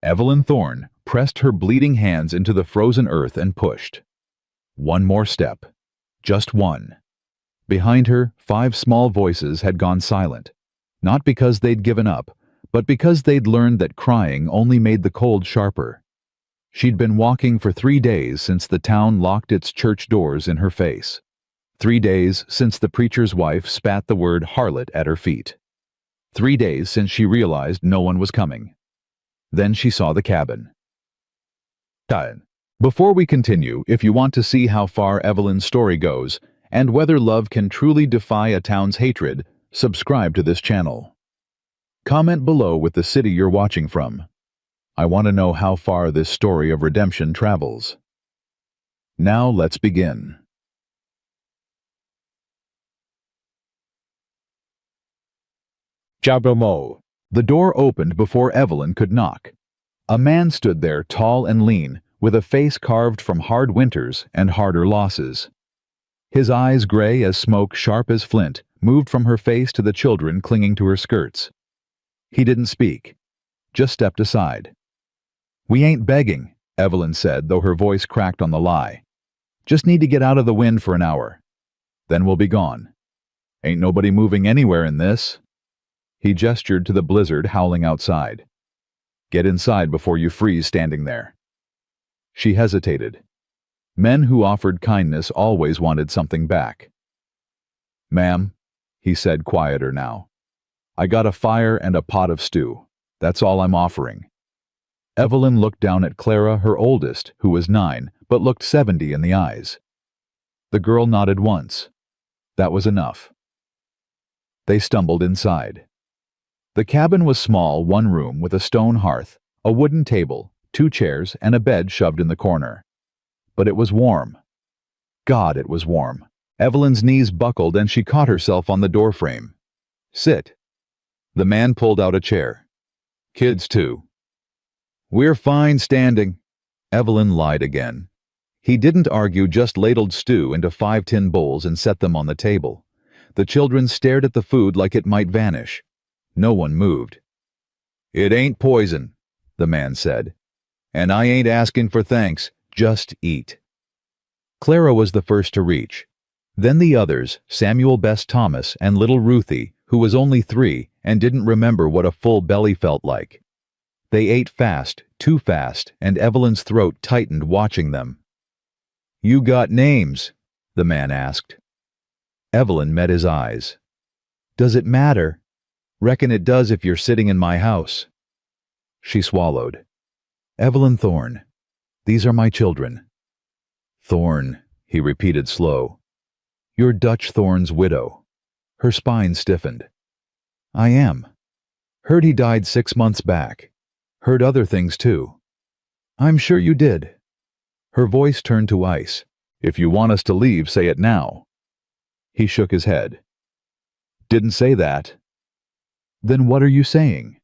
Evelyn Thorne pressed her bleeding hands into the frozen earth and pushed. One more step. Just one. Behind her, 5 small voices had gone silent, not because they'd given up, but because they'd learned that crying only made the cold sharper. She'd been walking for 3 days since the town locked its church doors in her face. 3 days since the preacher's wife spat the word harlot at her feet. 3 days since she realized no one was coming. Then she saw the cabin. Before we continue, if you want to see how far Evelyn's story goes, and whether love can truly defy a town's hatred, subscribe to this channel. Comment below with the city you're watching from. I want to know how far this story of redemption travels. Now let's begin. Jabomo. The door opened before Evelyn could knock. A man stood there, tall and lean, with a face carved from hard winters and harder losses. His eyes, gray as smoke, sharp as flint, moved from her face to the children clinging to her skirts. He didn't speak, just stepped aside. "We ain't begging," Evelyn said, though her voice cracked on the lie. "Just need to get out of the wind for an hour. Then we'll be gone. Ain't nobody moving anywhere in this." He gestured to the blizzard howling outside. "Get inside before you freeze standing there." She hesitated. Men who offered kindness always wanted something back. "Ma'am," he said, quieter now, "I got a fire and a pot of stew. That's all I'm offering." Evelyn looked down at Clara, her oldest, who was 9, but looked 70 in the eyes. The girl nodded once. That was enough. They stumbled inside. The cabin was small, one room with a stone hearth, a wooden table, 2 chairs, and a bed shoved in the corner. But it was warm. God, it was warm. Evelyn's knees buckled and she caught herself on the doorframe. "Sit." The man pulled out a chair. "Kids too." "We're fine standing." Evelyn lied again. He didn't argue, just ladled stew into 5 tin bowls and set them on the table. The children stared at the food like it might vanish. No one moved. "It ain't poison," the man said. "And I ain't asking for thanks. Just eat." Clara was the first to reach. Then the others, Samuel Bess Thomas and little Ruthie, who was only 3 and didn't remember what a full belly felt like. They ate fast, too fast, and Evelyn's throat tightened watching them. "You got names?" the man asked. Evelyn met his eyes. "Does it matter?" "Reckon it does if you're sitting in my house." She swallowed. "Evelyn Thorne. These are my children." "Thorne," he repeated slow. "You're Dutch Thorne's widow." Her spine stiffened. "I am. Heard he died 6 months back. Heard other things too." "I'm sure you did." Her voice turned to ice. "If you want us to leave, say it now." He shook his head. "Didn't say that." "Then what are you saying?"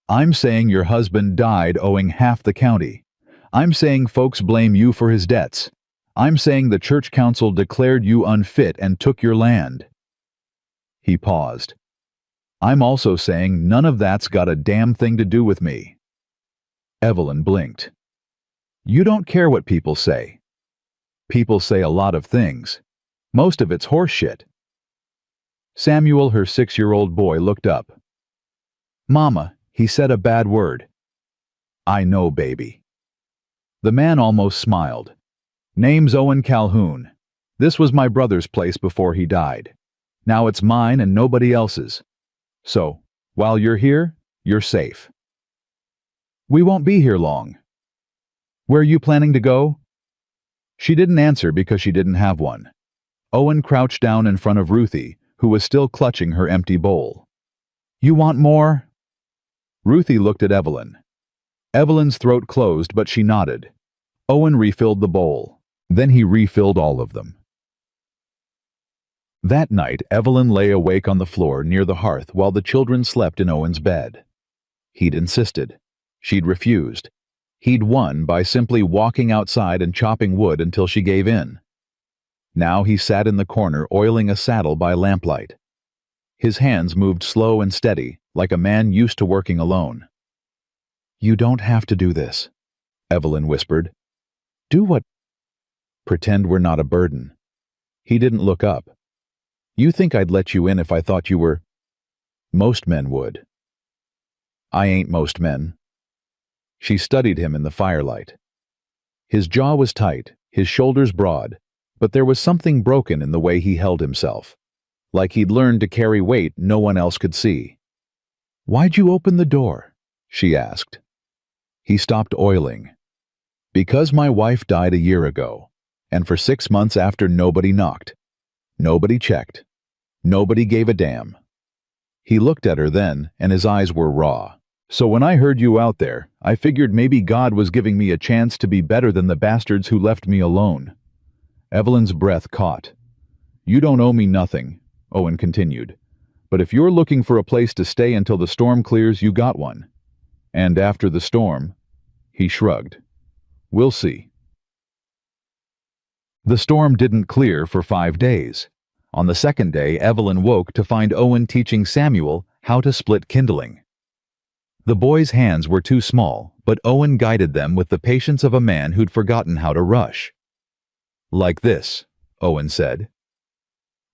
"I'm saying your husband died owing half the county. I'm saying folks blame you for his debts. I'm saying the church council declared you unfit and took your land." He paused. "I'm also saying none of that's got a damn thing to do with me." Evelyn blinked. "You don't care what people say." "People say a lot of things. Most of it's horseshit." Samuel, her 6-year-old boy, looked up. "Mama, he said a bad word." "I know, baby." The man almost smiled. "Name's Owen Calhoun. This was my brother's place before he died. Now it's mine and nobody else's. So, while you're here, you're safe." "We won't be here long." "Where are you planning to go?" She didn't answer because she didn't have one. Owen crouched down in front of Ruthie, who was still clutching her empty bowl. "You want more?" Ruthie looked at Evelyn. Evelyn's throat closed, but she nodded. Owen refilled the bowl. Then he refilled all of them. That night, Evelyn lay awake on the floor near the hearth while the children slept in Owen's bed. He'd insisted. She'd refused. He'd won by simply walking outside and chopping wood until she gave in. Now he sat in the corner oiling a saddle by lamplight. His hands moved slow and steady, like a man used to working alone. You don't have to do this, Evelyn whispered. Do what? Pretend we're not a burden. He didn't look up. You think I'd let you in if I thought you were? Most men would. I ain't most men. She studied him in the firelight. His jaw was tight, his shoulders broad, but there was something broken in the way he held himself, like he'd learned to carry weight no one else could see. Why'd you open the door? She asked. He stopped oiling. Because my wife died a year ago, and for 6 months after nobody knocked. Nobody checked. Nobody gave a damn. He looked at her then, and his eyes were raw. So when I heard you out there, I figured maybe God was giving me a chance to be better than the bastards who left me alone. Evelyn's breath caught. You don't owe me nothing, Owen continued. But if you're looking for a place to stay until the storm clears, you got one. And after the storm, he shrugged. We'll see. The storm didn't clear for 5 days. On the second day, Evelyn woke to find Owen teaching Samuel how to split kindling. The boy's hands were too small, but Owen guided them with the patience of a man who'd forgotten how to rush. Like this, Owen said.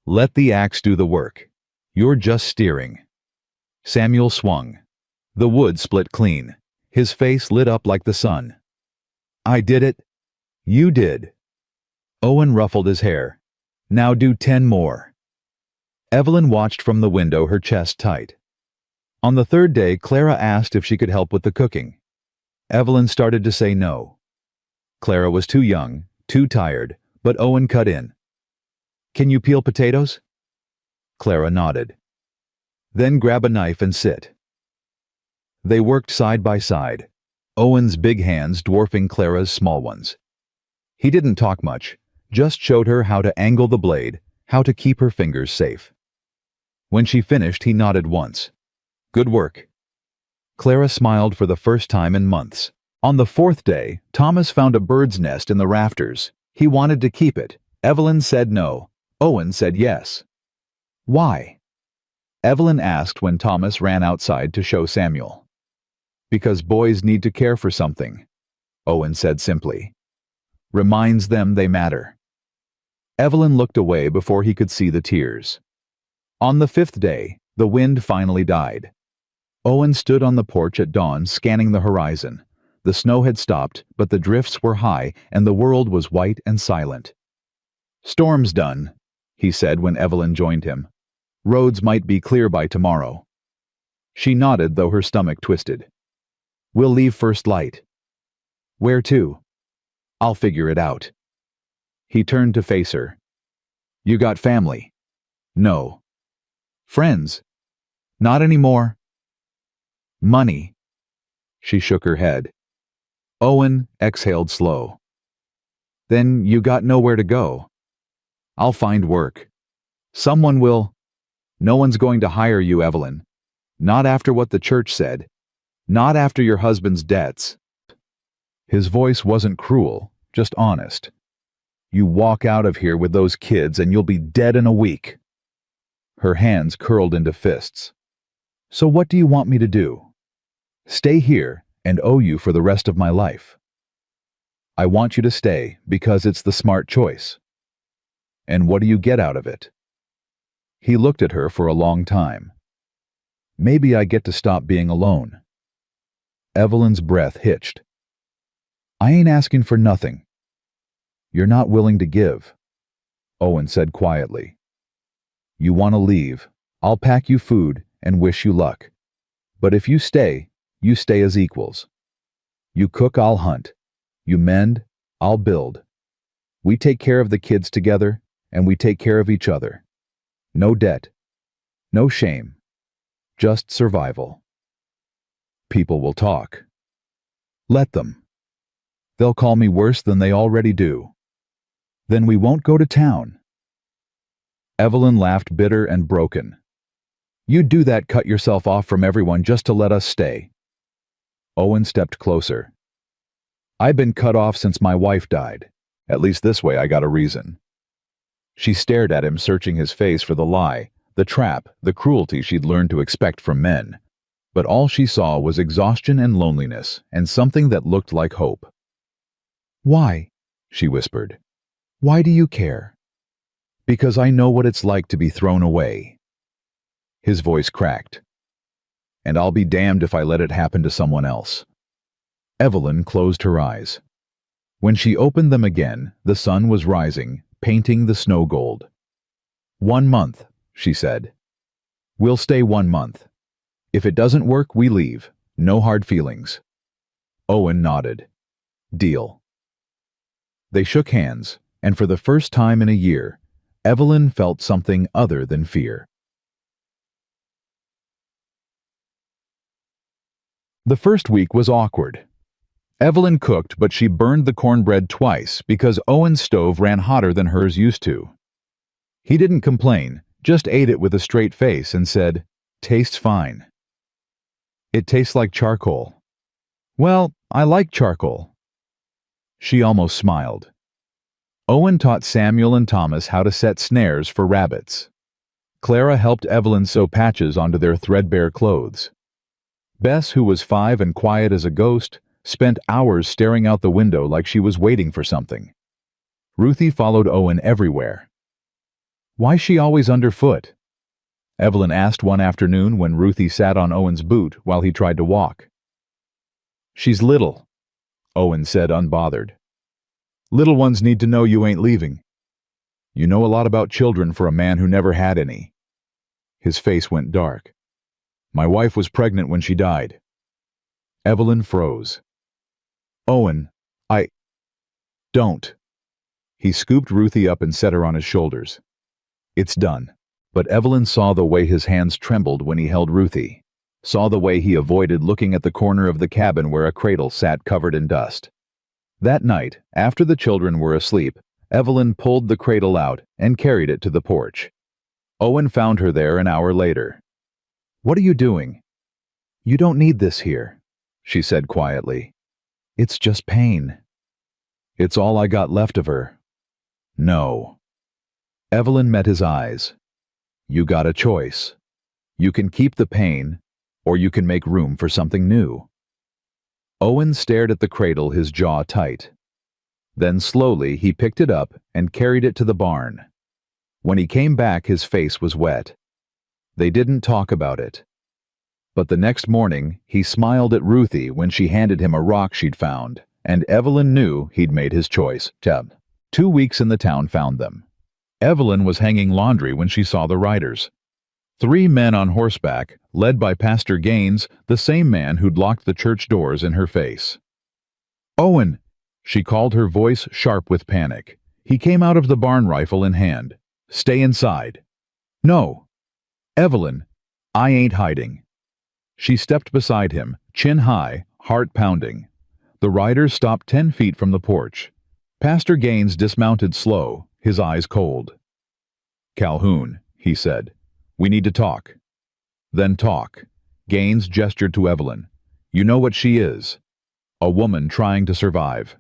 Let the axe do the work. You're just steering. Samuel swung. The wood split clean. His face lit up like the sun. I did it. You did. Owen ruffled his hair. Now do 10 more. Evelyn watched from the window, her chest tight. On the third day, Clara asked if she could help with the cooking. Evelyn started to say no. Clara was too young, too tired, but Owen cut in. Can you peel potatoes? Clara nodded. Then grab a knife and sit. They worked side by side, Owen's big hands dwarfing Clara's small ones. He didn't talk much, just showed her how to angle the blade, how to keep her fingers safe. When she finished, he nodded once. Good work. Clara smiled for the first time in months. On the fourth day, Thomas found a bird's nest in the rafters. He wanted to keep it. Evelyn said no. Owen said yes. Why? Evelyn asked when Thomas ran outside to show Samuel. Because boys need to care for something, Owen said simply. Reminds them they matter. Evelyn looked away before he could see the tears. On the 5th day, the wind finally died. Owen stood on the porch at dawn, scanning the horizon. The snow had stopped, but the drifts were high, and the world was white and silent. Storm's done, he said when Evelyn joined him. Roads might be clear by tomorrow. She nodded, though her stomach twisted. We'll leave first light. Where to? I'll figure it out. He turned to face her. You got family? No. Friends? Not anymore. Money. She shook her head. Owen exhaled slow. Then you got nowhere to go. I'll find work. Someone will. No one's going to hire you, Evelyn. Not after what the church said. Not after your husband's debts. His voice wasn't cruel, just honest. You walk out of here with those kids and you'll be dead in a week. Her hands curled into fists. So what do you want me to do? Stay here and owe you for the rest of my life. I want you to stay because it's the smart choice. And what do you get out of it? He looked at her for a long time. Maybe I get to stop being alone. Evelyn's breath hitched. I ain't asking for nothing. You're not willing to give, Owen said quietly. You want to leave. I'll pack you food and wish you luck. But if you stay as equals. You cook, I'll hunt. You mend, I'll build. We take care of the kids together, and we take care of each other. No debt. No shame. Just survival. People will talk. Let them. They'll call me worse than they already do. Then we won't go to town. Evelyn laughed, bitter and broken. You'd do that, cut yourself off from everyone just to let us stay. Owen stepped closer. I've been cut off since my wife died. At least this way I got a reason. She stared at him, searching his face for the lie, the trap, the cruelty she'd learned to expect from men. But all she saw was exhaustion and loneliness, and something that looked like hope. "Why?" she whispered. "Why do you care?" "Because I know what it's like to be thrown away." His voice cracked. "And I'll be damned if I let it happen to someone else." Evelyn closed her eyes. When she opened them again, the sun was rising, painting the snow gold. "1 month," she said. "We'll stay 1 month. If it doesn't work, we leave. No hard feelings." Owen nodded. "Deal." They shook hands, and for the first time in a year, Evelyn felt something other than fear. The first week was awkward. Evelyn cooked, but she burned the cornbread twice because Owen's stove ran hotter than hers used to. He didn't complain, just ate it with a straight face and said, "Tastes fine." "It tastes like charcoal." "Well, I like charcoal." She almost smiled. Owen taught Samuel and Thomas how to set snares for rabbits. Clara helped Evelyn sew patches onto their threadbare clothes. Bess, who was 5 and quiet as a ghost, spent hours staring out the window like she was waiting for something. Ruthie followed Owen everywhere. "Why's she always underfoot?" Evelyn asked one afternoon when Ruthie sat on Owen's boot while he tried to walk. "She's little," Owen said, unbothered. "Little ones need to know you ain't leaving. You know a lot about children for a man who never had any." His face went dark. "My wife was pregnant when she died." Evelyn froze. "Owen, don't." He scooped Ruthie up and set her on his shoulders. "It's done." But Evelyn saw the way his hands trembled when he held Ruthie, saw the way he avoided looking at the corner of the cabin where a cradle sat covered in dust. That night, after the children were asleep, Evelyn pulled the cradle out and carried it to the porch. Owen found her there an hour later. "What are you doing?" "You don't need this here," she said quietly. "It's just pain." "It's all I got left of her." "No." Evelyn met his eyes. "You got a choice. You can keep the pain, or you can make room for something new." Owen stared at the cradle, his jaw tight. Then slowly he picked it up and carried it to the barn. When he came back, his face was wet. They didn't talk about it. But the next morning, he smiled at Ruthie when she handed him a rock she'd found, and Evelyn knew he'd made his choice. 2 weeks in the town found them. Evelyn was hanging laundry when she saw the riders. 3 men on horseback, led by Pastor Gaines, the same man who'd locked the church doors in her face. "Owen!" She called, her voice sharp with panic. He came out of the barn, rifle in hand. "Stay inside." "No." "Evelyn, I ain't hiding." She stepped beside him, chin high, heart pounding. The riders stopped 10 feet from the porch. Pastor Gaines dismounted slow, his eyes cold. "Calhoun," he said, "we need to talk." "Then talk." Gaines gestured to Evelyn. "You know what she is. A woman trying to survive.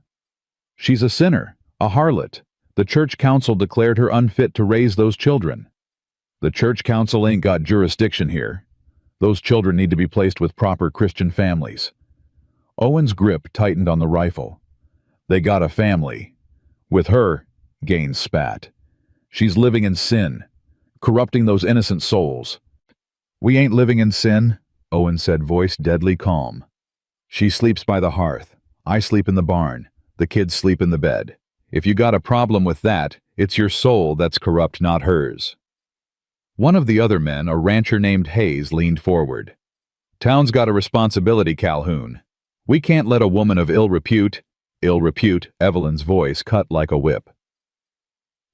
She's a sinner, a harlot. The church council declared her unfit to raise those children." "The church council ain't got jurisdiction here. Those children need to be placed with proper Christian families." Owen's grip tightened on the rifle. "They got a family. With her," Gaines spat. "She's living in sin, corrupting those innocent souls." "We ain't living in sin," Owen said, voice deadly calm. "She sleeps by the hearth. I sleep in the barn. The kids sleep in the bed. If you got a problem with that, it's your soul that's corrupt, not hers." One of the other men, a rancher named Hayes, leaned forward. "Town's got a responsibility, Calhoun. We can't let a woman of ill repute," Evelyn's voice cut like a whip.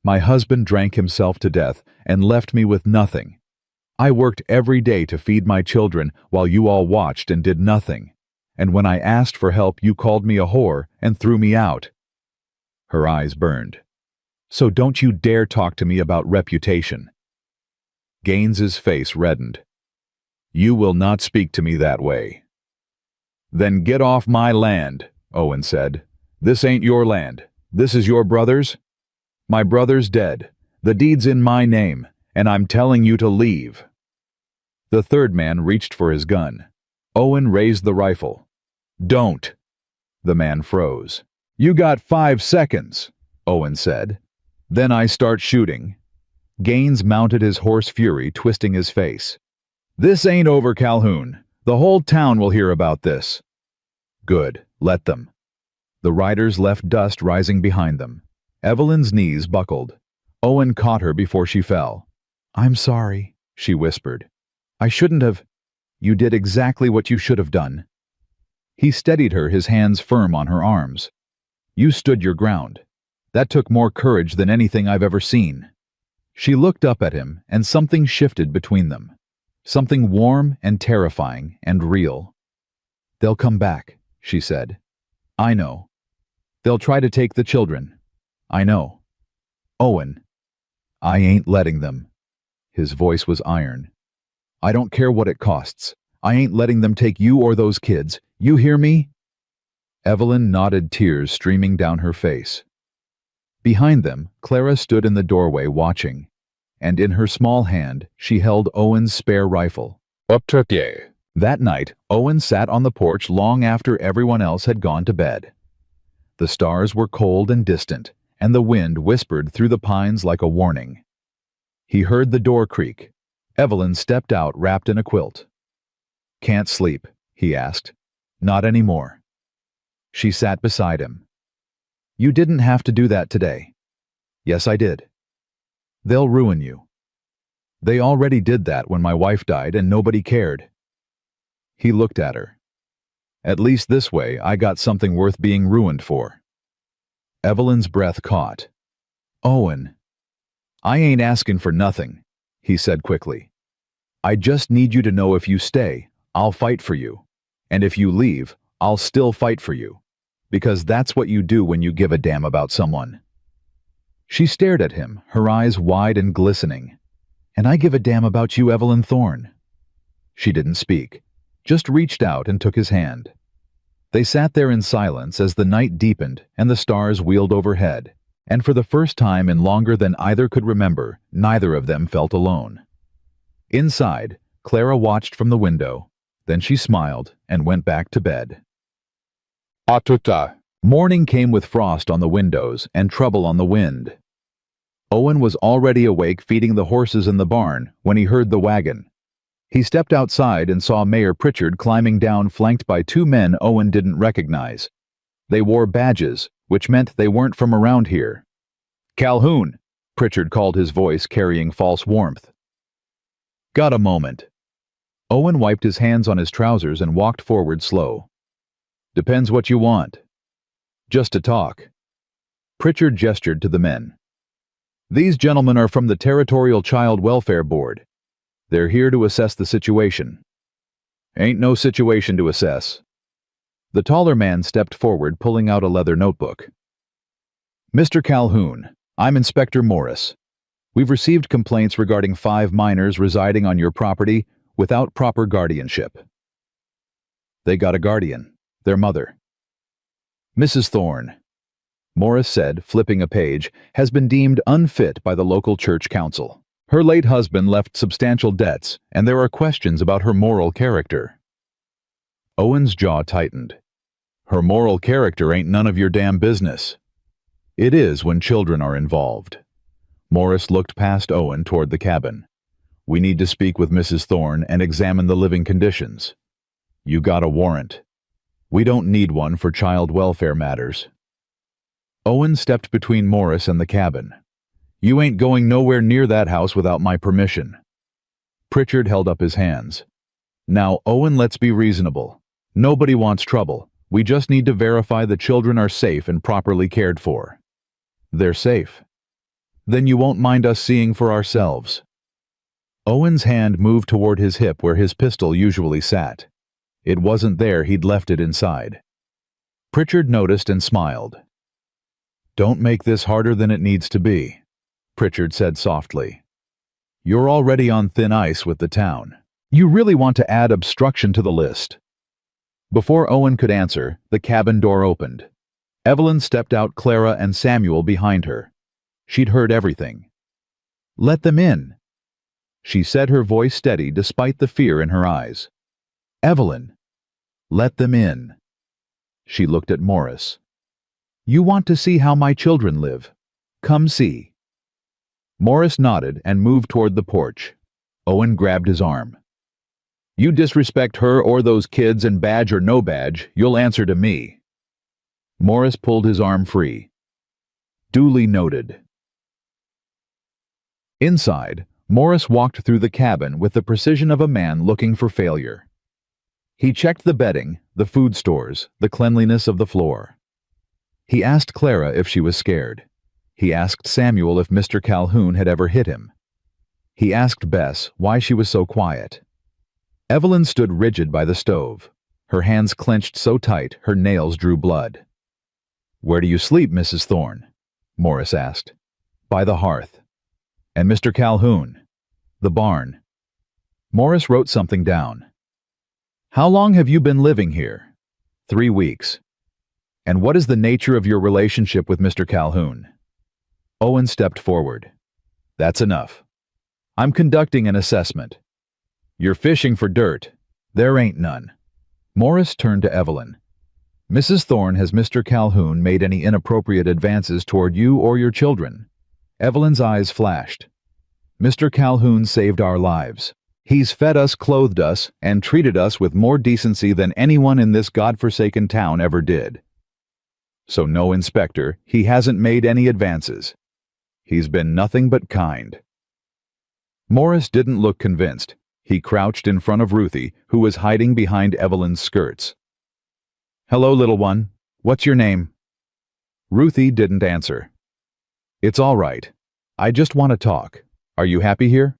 "My husband drank himself to death and left me with nothing. I worked every day to feed my children while you all watched and did nothing. And when I asked for help, you called me a whore and threw me out." Her eyes burned. "So don't you dare talk to me about reputation." Gaines's face reddened. "You will not speak to me that way." "Then get off my land," Owen said. "This ain't your land. This is your brother's." "My brother's dead. The deed's in my name, and I'm telling you to leave." The third man reached for his gun. Owen raised the rifle. "Don't." The man froze. "You got 5 seconds," Owen said. "Then I start shooting." Gaines mounted his horse Fury, twisting his face. "This ain't over, Calhoun. The whole town will hear about this." "Good, let them." The riders left dust rising behind them. Evelyn's knees buckled. Owen caught her before she fell. "I'm sorry," she whispered. "I shouldn't have." "You did exactly what you should have done." He steadied her, his hands firm on her arms. "You stood your ground. That took more courage than anything I've ever seen." She looked up at him, and something shifted between them. Something warm and terrifying and real. "They'll come back," she said. "I know. They'll try to take the children. I know. Owen, I ain't letting them." His voice was iron. "I don't care what it costs. I ain't letting them take you or those kids. You hear me?" Evelyn nodded, tears streaming down her face. Behind them, Clara stood in the doorway watching, and in her small hand she held Owen's spare rifle. That night, Owen sat on the porch long after everyone else had gone to bed. The stars were cold and distant, and the wind whispered through the pines like a warning. He heard the door creak. Evelyn stepped out wrapped in a quilt. "Can't sleep?" he asked. "Not anymore." She sat beside him. "You didn't have to do that today." "Yes, I did." "They'll ruin you." "They already did that when my wife died and nobody cared." He looked at her. "At least this way I got something worth being ruined for." Evelyn's breath caught. "Owen." "I ain't asking for nothing," he said quickly. "I just need you to know if you stay, I'll fight for you. And if you leave, I'll still fight for you. Because that's what you do when you give a damn about someone." She stared at him, her eyes wide and glistening. "And I give a damn about you, Evelyn Thorne." She didn't speak, just reached out and took his hand. They sat there in silence as the night deepened and the stars wheeled overhead, and for the first time in longer than either could remember, neither of them felt alone. Inside, Clara watched from the window, then she smiled and went back to bed. Morning came with frost on the windows and trouble on the wind. Owen was already awake feeding the horses in the barn when he heard the wagon. He stepped outside and saw Mayor Pritchard climbing down, flanked by two men Owen didn't recognize. They wore badges, which meant they weren't from around here. "Calhoun," Pritchard called, his voice carrying false warmth. "Got a moment?" Owen wiped his hands on his trousers and walked forward slow. "Depends what you want." "Just to talk." Pritchard gestured to the men. "These gentlemen are from the Territorial Child Welfare Board. They're here to assess the situation." "Ain't no situation to assess." The taller man stepped forward, pulling out a leather notebook. "Mr. Calhoun, I'm Inspector Morris. We've received complaints regarding 5 minors residing on your property without proper guardianship." They got a guardian, their mother. "Mrs. Thorne," Morris said, flipping a page, "has been deemed unfit by the local church council. Her late husband left substantial debts, and there are questions about her moral character." Owen's jaw tightened. "Her moral character ain't none of your damn business." "It is when children are involved." Morris looked past Owen toward the cabin. "We need to speak with Mrs. Thorne and examine the living conditions. You got a warrant. We don't need one for child welfare matters." Owen stepped between Morris and the cabin. "You ain't going nowhere near that house without my permission." Pritchard held up his hands. "Now, Owen, let's be reasonable. Nobody wants trouble. We just need to verify the children are safe and properly cared for." "They're safe." "Then you won't mind us seeing for ourselves." Owen's hand moved toward his hip where his pistol usually sat. It wasn't there, he'd left it inside. Pritchard noticed and smiled. "Don't make this harder than it needs to be," Pritchard said softly. "You're already on thin ice with the town. You really want to add obstruction to the list." Before Owen could answer, the cabin door opened. Evelyn stepped out, Clara and Samuel behind her. She'd heard everything. "Let them in," she said, her voice steady despite the fear in her eyes. "Evelyn, Let them in. She looked at Morris. You want to see how my children live? Come see. Morris nodded and moved toward the porch. Owen grabbed his arm. You disrespect her or those kids, and badge or no badge, you'll answer to me. Morris pulled his arm free. Duly noted. Inside, Morris walked through the cabin with the precision of a man looking for failure. He checked the bedding, the food stores, the cleanliness of the floor. He asked Clara if she was scared. He asked Samuel if Mr. Calhoun had ever hit him. He asked Bess why she was so quiet. Evelyn stood rigid by the stove. Her hands clenched so tight her nails drew blood. Where do you sleep, Mrs. Thorne? Morris asked. By the hearth. And Mr. Calhoun? The barn. Morris wrote something down. How long have you been living here? 3 weeks. And what is the nature of your relationship with Mr. Calhoun? Owen stepped forward. That's enough. I'm conducting an assessment. You're fishing for dirt. There ain't none. Morris turned to Evelyn. Mrs. Thorne, has Mr. Calhoun made any inappropriate advances toward you or your children? Evelyn's eyes flashed. Mr. Calhoun saved our lives. He's fed us, clothed us, and treated us with more decency than anyone in this godforsaken town ever did. So no, Inspector, he hasn't made any advances. He's been nothing but kind. Morris didn't look convinced. He crouched in front of Ruthie, who was hiding behind Evelyn's skirts. Hello, little one. What's your name? Ruthie didn't answer. It's all right. I just want to talk. Are you happy here?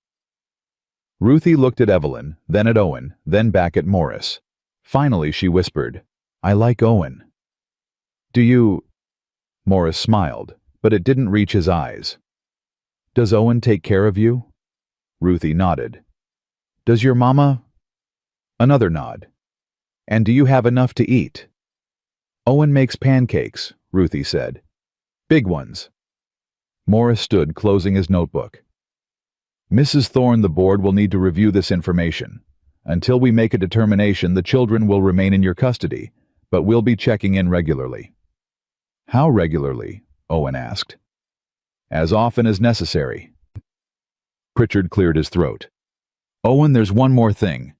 Ruthie looked at Evelyn, then at Owen, then back at Morris. Finally, she whispered, I like Owen. Do you? Morris smiled, but it didn't reach his eyes. Does Owen take care of you? Ruthie nodded. Does your mama? Another nod. And do you have enough to eat? Owen makes pancakes, Ruthie said. Big ones. Morris stood, closing his notebook. Mrs. Thorne, the board will need to review this information. Until we make a determination, the children will remain in your custody, but we'll be checking in regularly. How regularly? Owen asked. As often as necessary. Pritchard cleared his throat. Owen, there's one more thing.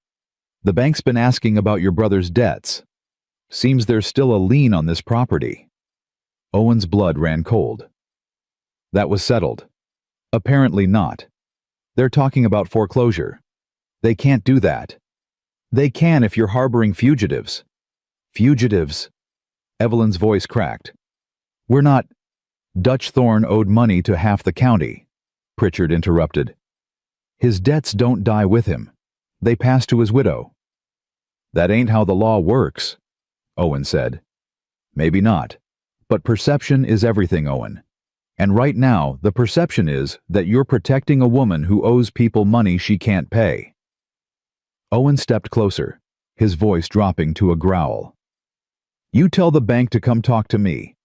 The bank's been asking about your brother's debts. Seems there's still a lien on this property. Owen's blood ran cold. That was settled. Apparently not. They're talking about foreclosure. They can't do that. They can if you're harboring fugitives. Fugitives? Evelyn's voice cracked. We're not. Dutch Thorne owed money to half the county, Pritchard interrupted. His debts don't die with him. They pass to his widow. That ain't how the law works, Owen said. Maybe not, but perception is everything, Owen. And right now, the perception is that you're protecting a woman who owes people money she can't pay. Owen stepped closer, his voice dropping to a growl. You tell the bank to come talk to me,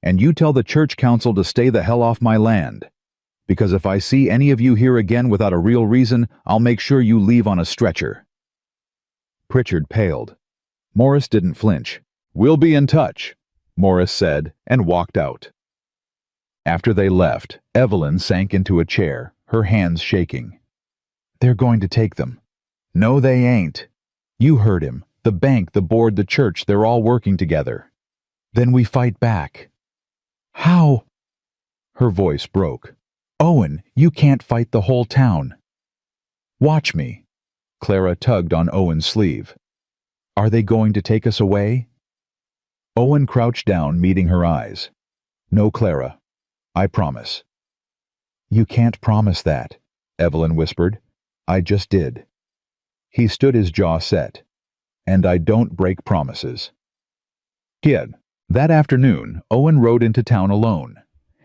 and you tell the church council to stay the hell off my land. Because if I see any of you here again without a real reason, I'll make sure you leave on a stretcher. Pritchard paled. Morris didn't flinch. We'll be in touch, Morris said, and walked out. After they left, Evelyn sank into a chair, her hands shaking. They're going to take them. No, they ain't. You heard him. The bank, the board, the church, they're all working together. Then we fight back. How? Her voice broke. Owen, you can't fight the whole town. Watch me. Clara tugged on Owen's sleeve. Are they going to take us away? Owen crouched down, meeting her eyes. No, Clara. I promise. You can't promise that, Evelyn whispered. I just did. He stood, his jaw set. And I don't break promises. Kid. That afternoon, Owen rode into town alone.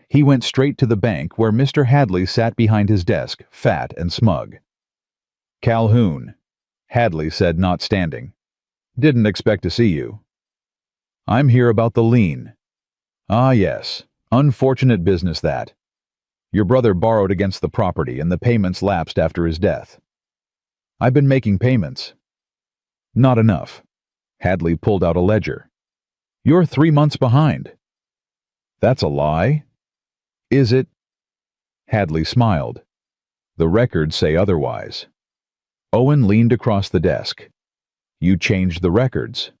He went straight to the bank where Mr. Hadley sat behind his desk, fat and smug. Calhoun, Hadley said, not standing. Didn't expect to see you. I'm here about the lien. Ah, yes. Unfortunate business, that. Your brother borrowed against the property and the payments lapsed after his death. I've been making payments. Not enough. Hadley pulled out a ledger. You're 3 months behind. That's a lie. Is it? Hadley smiled. The records say otherwise. Owen leaned across the desk. You changed the records.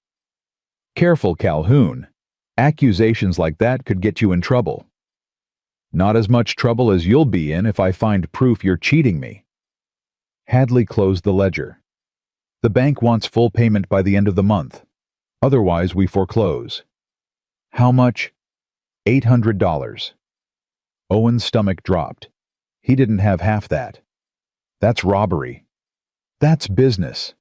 Careful, Calhoun. Accusations like that could get you in trouble. Not as much trouble as you'll be in if I find proof you're cheating me. Hadley closed the ledger. The bank wants full payment by the end of the month. Otherwise, we foreclose. How much? $800. Owen's stomach dropped. He didn't have half that. That's robbery. That's business.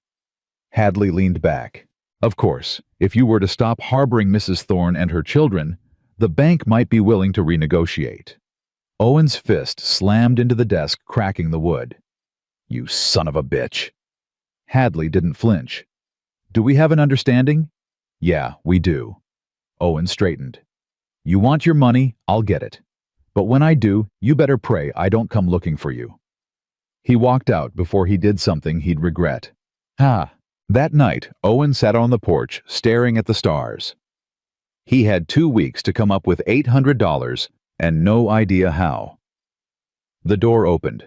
Hadley leaned back. Of course, if you were to stop harboring Mrs. Thorne and her children, the bank might be willing to renegotiate. Owen's fist slammed into the desk, cracking the wood. You son of a bitch. Hadley didn't flinch. Do we have an understanding? Yeah, we do. Owen straightened. You want your money, I'll get it. But when I do, you better pray I don't come looking for you. He walked out before he did something he'd regret. That night, Owen sat on the porch, staring at the stars. He had 2 weeks to come up with $800 and no idea how. The door opened.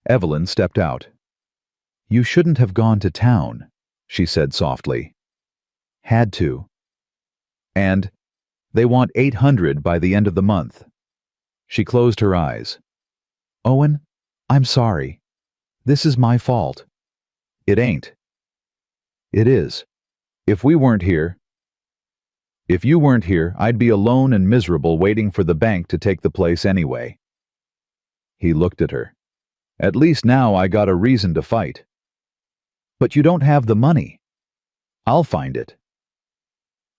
Evelyn stepped out. You shouldn't have gone to town, she said softly. Had to. And they want $800 by the end of the month. She closed her eyes. Owen, I'm sorry. This is my fault. It ain't. It is. If you weren't here, I'd be alone and miserable waiting for the bank to take the place anyway. He looked at her. At least now I got a reason to fight. But you don't have the money. I'll find it.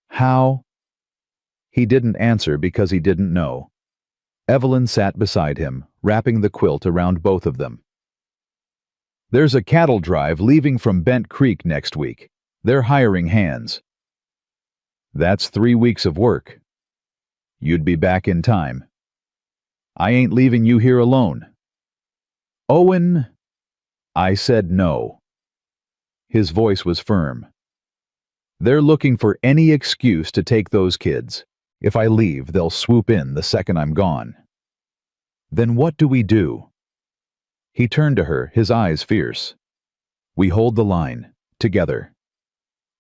How? He didn't answer because he didn't know. Evelyn sat beside him, wrapping the quilt around both of them. There's a cattle drive leaving from Bent Creek next week. They're hiring hands. That's 3 weeks of work. You'd be back in time. I ain't leaving you here alone. Owen, I said no. His voice was firm. They're looking for any excuse to take those kids. If I leave, they'll swoop in the second I'm gone. Then what do we do? He turned to her, his eyes fierce. We hold the line, together.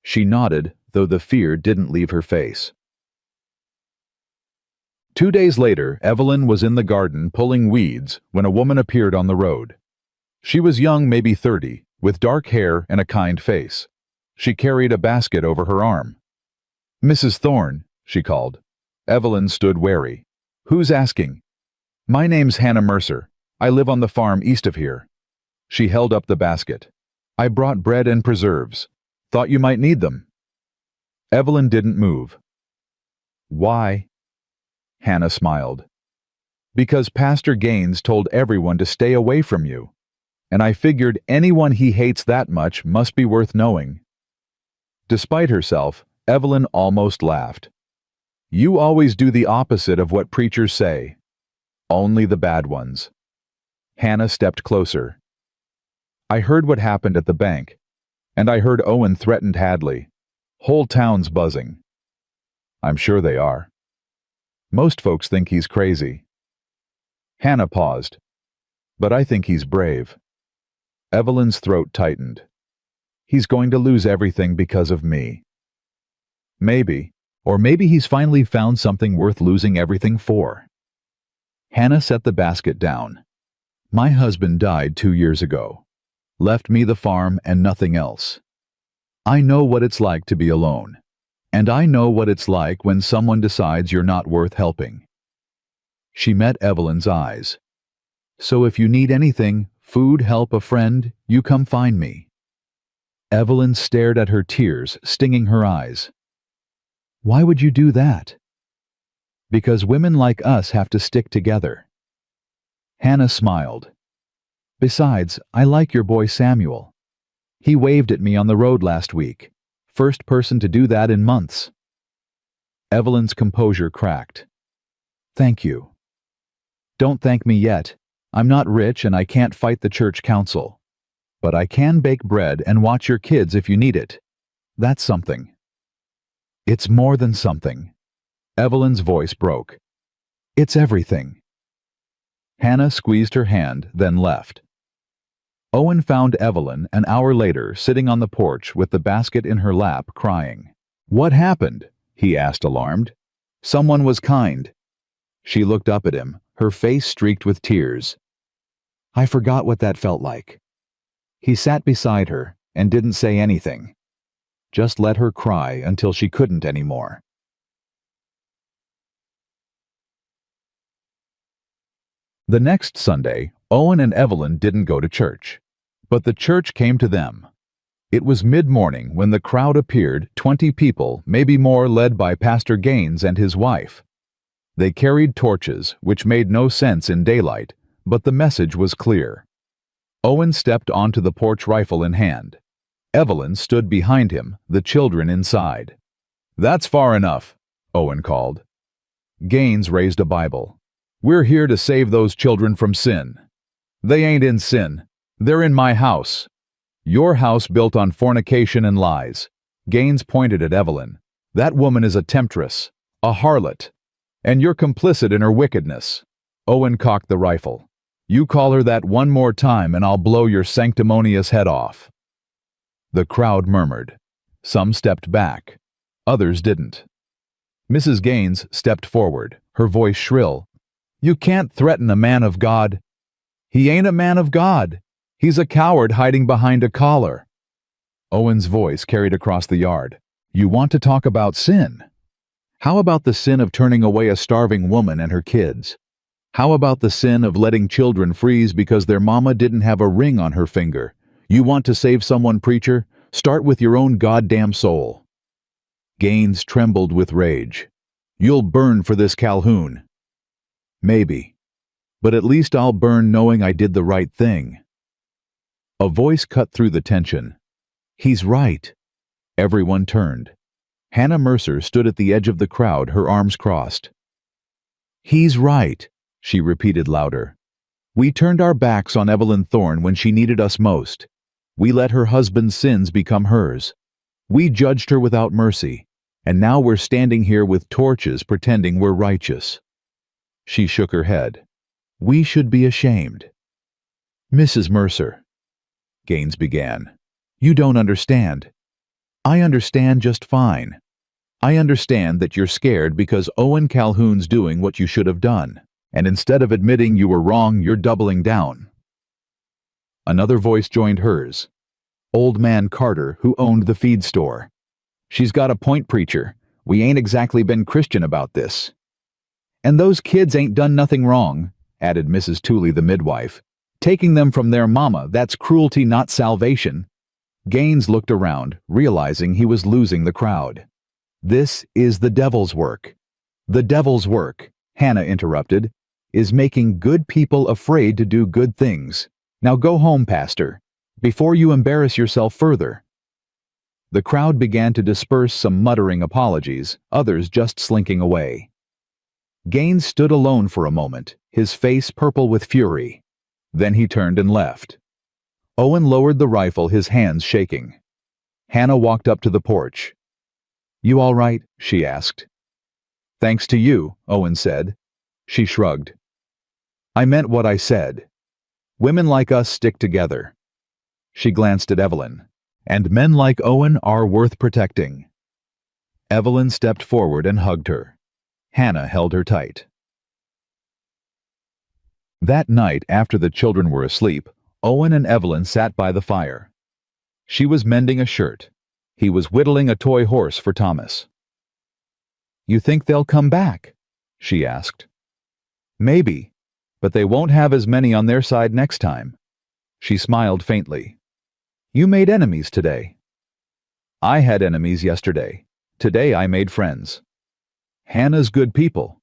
She nodded, though the fear didn't leave her face. 2 days later, Evelyn was in the garden pulling weeds when a woman appeared on the road. She was young, maybe 30, with dark hair and a kind face. She carried a basket over her arm. Mrs. Thorne, she called. Evelyn stood wary. Who's asking? My name's Hannah Mercer. I live on the farm east of here. She held up the basket. I brought bread and preserves. Thought you might need them. Evelyn didn't move. Why? Hannah smiled. Because Pastor Gaines told everyone to stay away from you, and I figured anyone he hates that much must be worth knowing. Despite herself, Evelyn almost laughed. You always do the opposite of what preachers say. Only the bad ones. Hannah stepped closer. I heard what happened at the bank, and I heard Owen threatened Hadley. Whole town's buzzing. I'm sure they are. Most folks think he's crazy. Hannah paused. But I think he's brave. Evelyn's throat tightened. He's going to lose everything because of me. Maybe. Or maybe he's finally found something worth losing everything for. Hannah set the basket down. My husband died 2 years ago. Left me the farm and nothing else. I know what it's like to be alone. And I know what it's like when someone decides you're not worth helping. She met Evelyn's eyes. So if you need anything, food, help, a friend, you come find me. Evelyn stared at her tears, stinging her eyes. Why would you do that? Because women like us have to stick together. Hannah smiled. Besides, I like your boy Samuel. He waved at me on the road last week. First person to do that in months. Evelyn's composure cracked. Thank you. Don't thank me yet. I'm not rich and I can't fight the church council. But I can bake bread and watch your kids if you need it. That's something. It's more than something. Evelyn's voice broke. It's everything. Hannah squeezed her hand, then left. Owen found Evelyn an hour later sitting on the porch with the basket in her lap, crying. What happened? He asked, alarmed. Someone was kind. She looked up at him, her face streaked with tears. I forgot what that felt like. He sat beside her and didn't say anything. Just let her cry until she couldn't anymore. The next Sunday, Owen and Evelyn didn't go to church, but the church came to them. It was mid-morning when the crowd appeared, 20 people, maybe more, led by Pastor Gaines and his wife. They carried torches, which made no sense in daylight, but the message was clear. Owen stepped onto the porch, rifle in hand. Evelyn stood behind him, the children inside. That's far enough, Owen called. Gaines raised a Bible. We're here to save those children from sin. They ain't in sin. They're in my house. Your house built on fornication and lies. Gaines pointed at Evelyn. That woman is a temptress, a harlot, and you're complicit in her wickedness. Owen cocked the rifle. You call her that one more time and I'll blow your sanctimonious head off. The crowd murmured. Some stepped back. Others didn't. Mrs. Gaines stepped forward, her voice shrill. You can't threaten a man of God. He ain't a man of God. He's a coward hiding behind a collar. Owen's voice carried across the yard. You want to talk about sin? How about the sin of turning away a starving woman and her kids? How about the sin of letting children freeze because their mama didn't have a ring on her finger? You want to save someone, preacher? Start with your own goddamn soul. Gaines trembled with rage. You'll burn for this, Calhoun. Maybe. But at least I'll burn knowing I did the right thing. A voice cut through the tension. He's right. Everyone turned. Hannah Mercer stood at the edge of the crowd, her arms crossed. He's right, she repeated louder. We turned our backs on Evelyn Thorne when she needed us most. We let her husband's sins become hers. We judged her without mercy, and now we're standing here with torches pretending we're righteous. She shook her head. We should be ashamed. Mrs. Mercer, Gaines began, you don't understand. I understand just fine. I understand that you're scared because Owen Calhoun's doing what you should have done, and instead of admitting you were wrong, you're doubling down. Another voice joined hers. Old man Carter, who owned the feed store. She's got a point, preacher. We ain't exactly been Christian about this. And those kids ain't done nothing wrong, added Mrs. Tooley, the midwife. Taking them from their mama, that's cruelty, not salvation. Gaines looked around, realizing he was losing the crowd. This is the devil's work. The devil's work, Hannah interrupted, is making good people afraid to do good things. Now go home, Pastor, before you embarrass yourself further. The crowd began to disperse, some muttering apologies, others just slinking away. Gaines stood alone for a moment, his face purple with fury. Then he turned and left. Owen lowered the rifle, his hands shaking. Hannah walked up to the porch. You all right? She asked. Thanks to you, Owen said. She shrugged. I meant what I said. Women like us stick together. She glanced at Evelyn. And men like Owen are worth protecting. Evelyn stepped forward and hugged her. Hannah held her tight. That night, after the children were asleep, Owen and Evelyn sat by the fire. She was mending a shirt. He was whittling a toy horse for Thomas. You think they'll come back? She asked. Maybe, but they won't have as many on their side next time. She smiled faintly. You made enemies today. I had enemies yesterday. Today I made friends. Hannah's good people.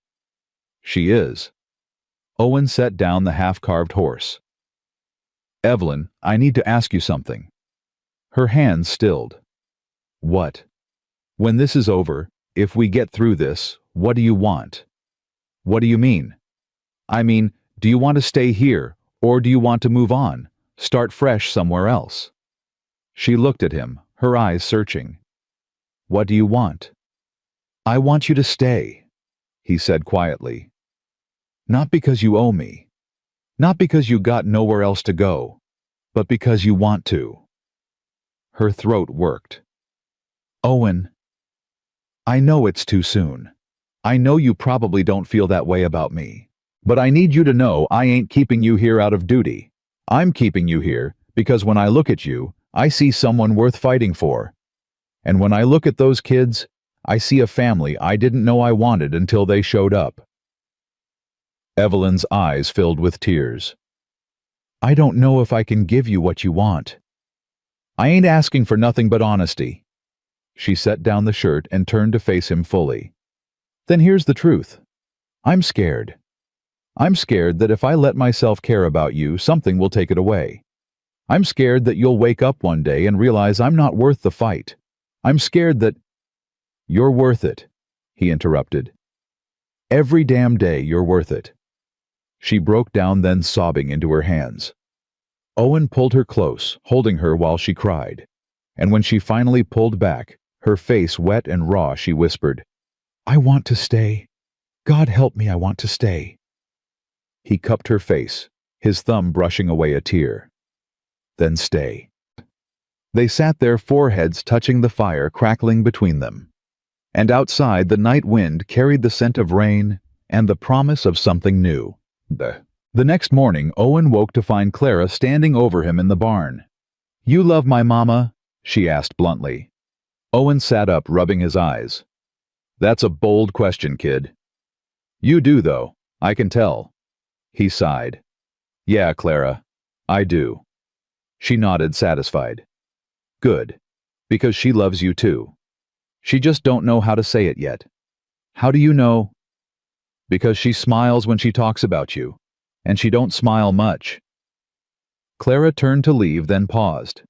She is. Owen set down the half-carved horse. Evelyn, I need to ask you something. Her hands stilled. What? When this is over, if we get through this, what do you want? What do you mean? I mean, do you want to stay here, or do you want to move on, start fresh somewhere else? She looked at him, her eyes searching. What do you want? I want you to stay, he said quietly. Not because you owe me. Not because you got nowhere else to go, but because you want to. Her throat worked. Owen, I know it's too soon. I know you probably don't feel that way about me. But I need you to know I ain't keeping you here out of duty. I'm keeping you here because when I look at you, I see someone worth fighting for. And when I look at those kids, I see a family I didn't know I wanted until they showed up. Evelyn's eyes filled with tears. I don't know if I can give you what you want. I ain't asking for nothing but honesty. She set down the shirt and turned to face him fully. Then here's the truth. I'm scared. I'm scared that if I let myself care about you, something will take it away. I'm scared that you'll wake up one day and realize I'm not worth the fight. I'm scared that... You're worth it, he interrupted. Every damn day you're worth it. She broke down, then sobbing into her hands. Owen pulled her close, holding her while she cried. And when she finally pulled back, her face wet and raw, she whispered, I want to stay. God help me, I want to stay. He cupped her face, his thumb brushing away a tear. Then stay. They sat there, foreheads touching the fire crackling between them. And outside, the night wind carried the scent of rain and the promise of something new. The next morning, Owen woke to find Clara standing over him in the barn. You love my mama? She asked bluntly. Owen sat up, rubbing his eyes. That's a bold question, kid. You do, though. I can tell. He sighed. Yeah, Clara, I do. She nodded, satisfied. Good. Because she loves you too. She just don't know how to say it yet. How do you know? Because she smiles when she talks about you, and she don't smile much. Clara turned to leave, then paused.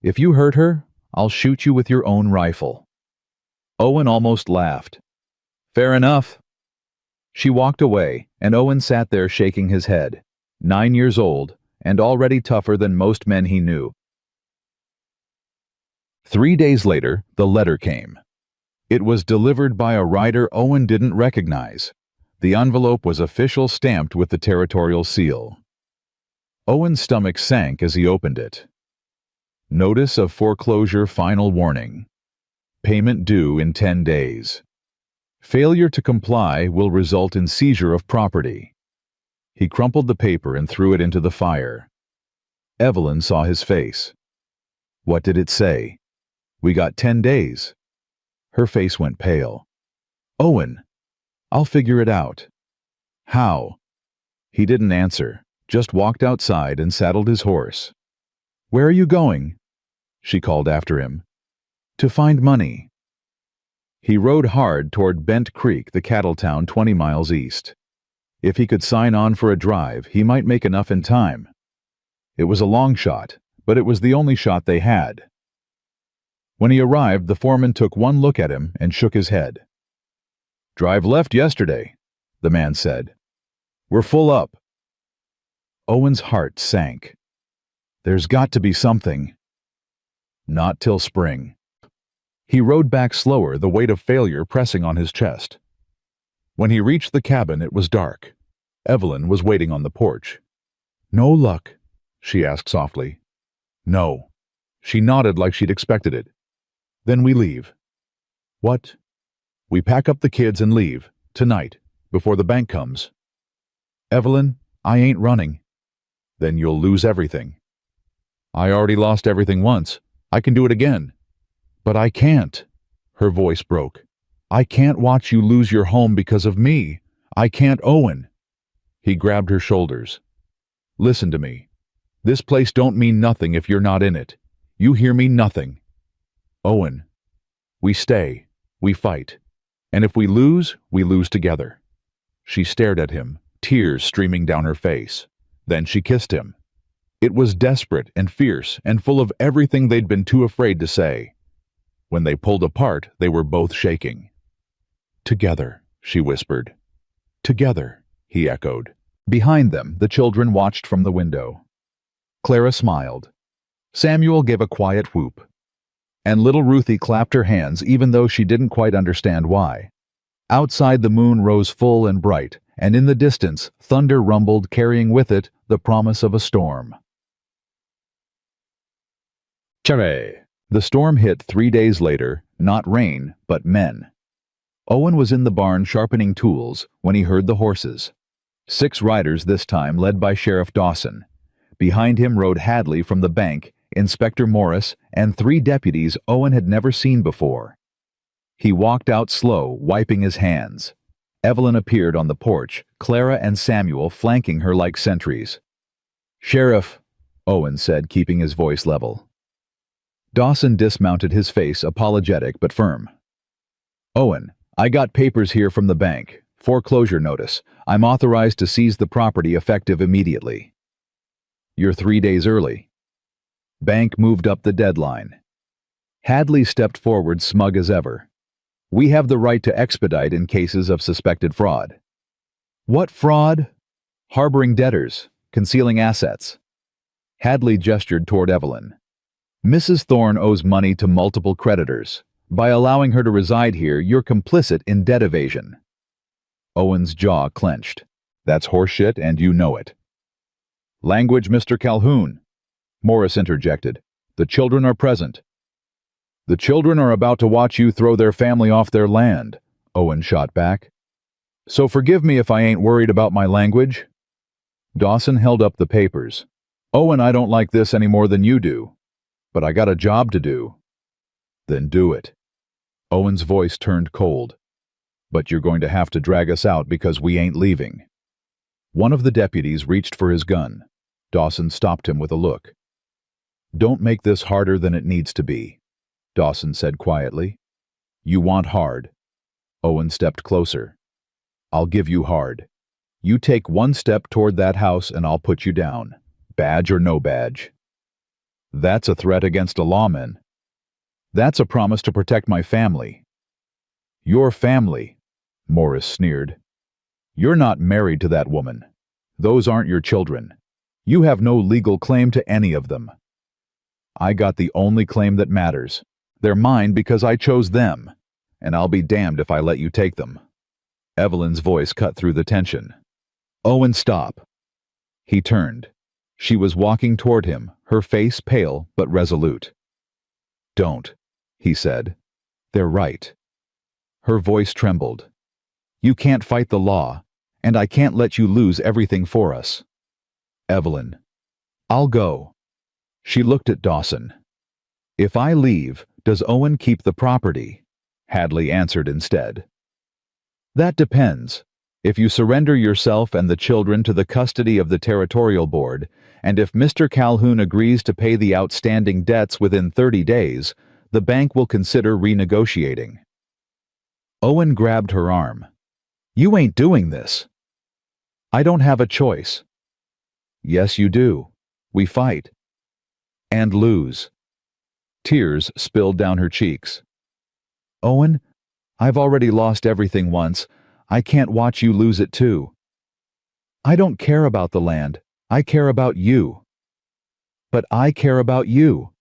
If you hurt her, I'll shoot you with your own rifle. Owen almost laughed. Fair enough. She walked away, and Owen sat there shaking his head, 9 years old, and already tougher than most men he knew. 3 days later, the letter came. It was delivered by a rider Owen didn't recognize. The envelope was official, stamped with the territorial seal. Owen's stomach sank as he opened it. Notice of foreclosure, final warning. Payment due in 10 days. Failure to comply will result in seizure of property. He crumpled the paper and threw it into the fire. Evelyn saw his face. What did it say? We got 10 days. Her face went pale. Owen, I'll figure it out. How? He didn't answer, just walked outside and saddled his horse. Where are you going? She called after him. To find money. He rode hard toward Bent Creek, the cattle town 20 miles east. If he could sign on for a drive, he might make enough in time. It was a long shot, but it was the only shot they had. When he arrived, the foreman took one look at him and shook his head. Drive left yesterday, the man said. We're full up. Owen's heart sank. There's got to be something. Not till spring. He rode back slower, the weight of failure pressing on his chest. When he reached the cabin, it was dark. Evelyn was waiting on the porch. No luck? She asked softly. No. She nodded like she'd expected it. Then we leave. What? We pack up the kids and leave, tonight, before the bank comes. Evelyn, I ain't running. Then you'll lose everything. I already lost everything once. I can do it again. But I can't. Her voice broke. I can't watch you lose your home because of me. I can't, Owen. He grabbed her shoulders. Listen to me. This place don't mean nothing if you're not in it. You hear me? Nothing. Owen, we stay. We fight. And if we lose together. She stared at him, tears streaming down her face. Then she kissed him. It was desperate and fierce and full of everything they'd been too afraid to say. When they pulled apart, they were both shaking. Together, she whispered. Together, he echoed. Behind them, the children watched from the window. Clara smiled. Samuel gave a quiet whoop. And little Ruthie clapped her hands even though she didn't quite understand why. Outside the moon rose full and bright, and in the distance thunder rumbled, carrying with it the promise of a storm. Chare. The storm hit 3 days later, not rain, but men. Owen was in the barn sharpening tools when he heard the horses. 6 riders this time, led by Sheriff Dawson. Behind him rode Hadley from the bank, Inspector Morris, and 3 deputies Owen had never seen before. He walked out slow, wiping his hands. Evelyn appeared on the porch, Clara and Samuel flanking her like sentries. "Sheriff," Owen said, keeping his voice level. Dawson dismounted, his face apologetic but firm. "Owen, I got papers here from the bank. Foreclosure notice. I'm authorized to seize the property effective immediately." "You're 3 days early." Bank moved up the deadline. Hadley stepped forward, smug as ever. "We have the right to expedite in cases of suspected fraud." "What fraud?" "Harboring debtors, concealing assets." Hadley gestured toward Evelyn. "Mrs. Thorne owes money to multiple creditors. By allowing her to reside here, you're complicit in debt evasion." Owen's jaw clenched. "That's horseshit, and you know it." "Language, Mr. Calhoun," Morris interjected. "The children are present." "The children are about to watch you throw their family off their land," Owen shot back. "So forgive me if I ain't worried about my language." Dawson held up the papers. "Owen, I don't like this any more than you do. But I got a job to do." "Then do it." Owen's voice turned cold. "But you're going to have to drag us out because we ain't leaving." One of the deputies reached for his gun. Dawson stopped him with a look. "Don't make this harder than it needs to be," Dawson said quietly. "You want hard." Owen stepped closer. "I'll give you hard. You take 1 step toward that house and I'll put you down, badge or no badge." "That's a threat against a lawman." "That's a promise to protect my family." "Your family," Morris sneered. "You're not married to that woman. Those aren't your children. You have no legal claim to any of them." "I got the only claim that matters. They're mine because I chose them, and I'll be damned if I let you take them." Evelyn's voice cut through the tension. "Owen, stop." He turned. She was walking toward him, her face pale but resolute. "Don't," he said. "They're right." Her voice trembled. "You can't fight the law, and I can't let you lose everything for us." "Evelyn." "I'll go." She looked at Dawson. "If I leave, does Owen keep the property?" Hadley answered instead. "That depends. If you surrender yourself and the children to the custody of the Territorial Board, and if Mr. Calhoun agrees to pay the outstanding debts within 30 days, the bank will consider renegotiating." Owen grabbed her arm. "You ain't doing this." "I don't have a choice." "Yes, you do. We fight. And lose." Tears spilled down her cheeks. "Owen, I've already lost everything once. I can't watch you lose it too." "I don't care about the land. I care about you." "But I care about you."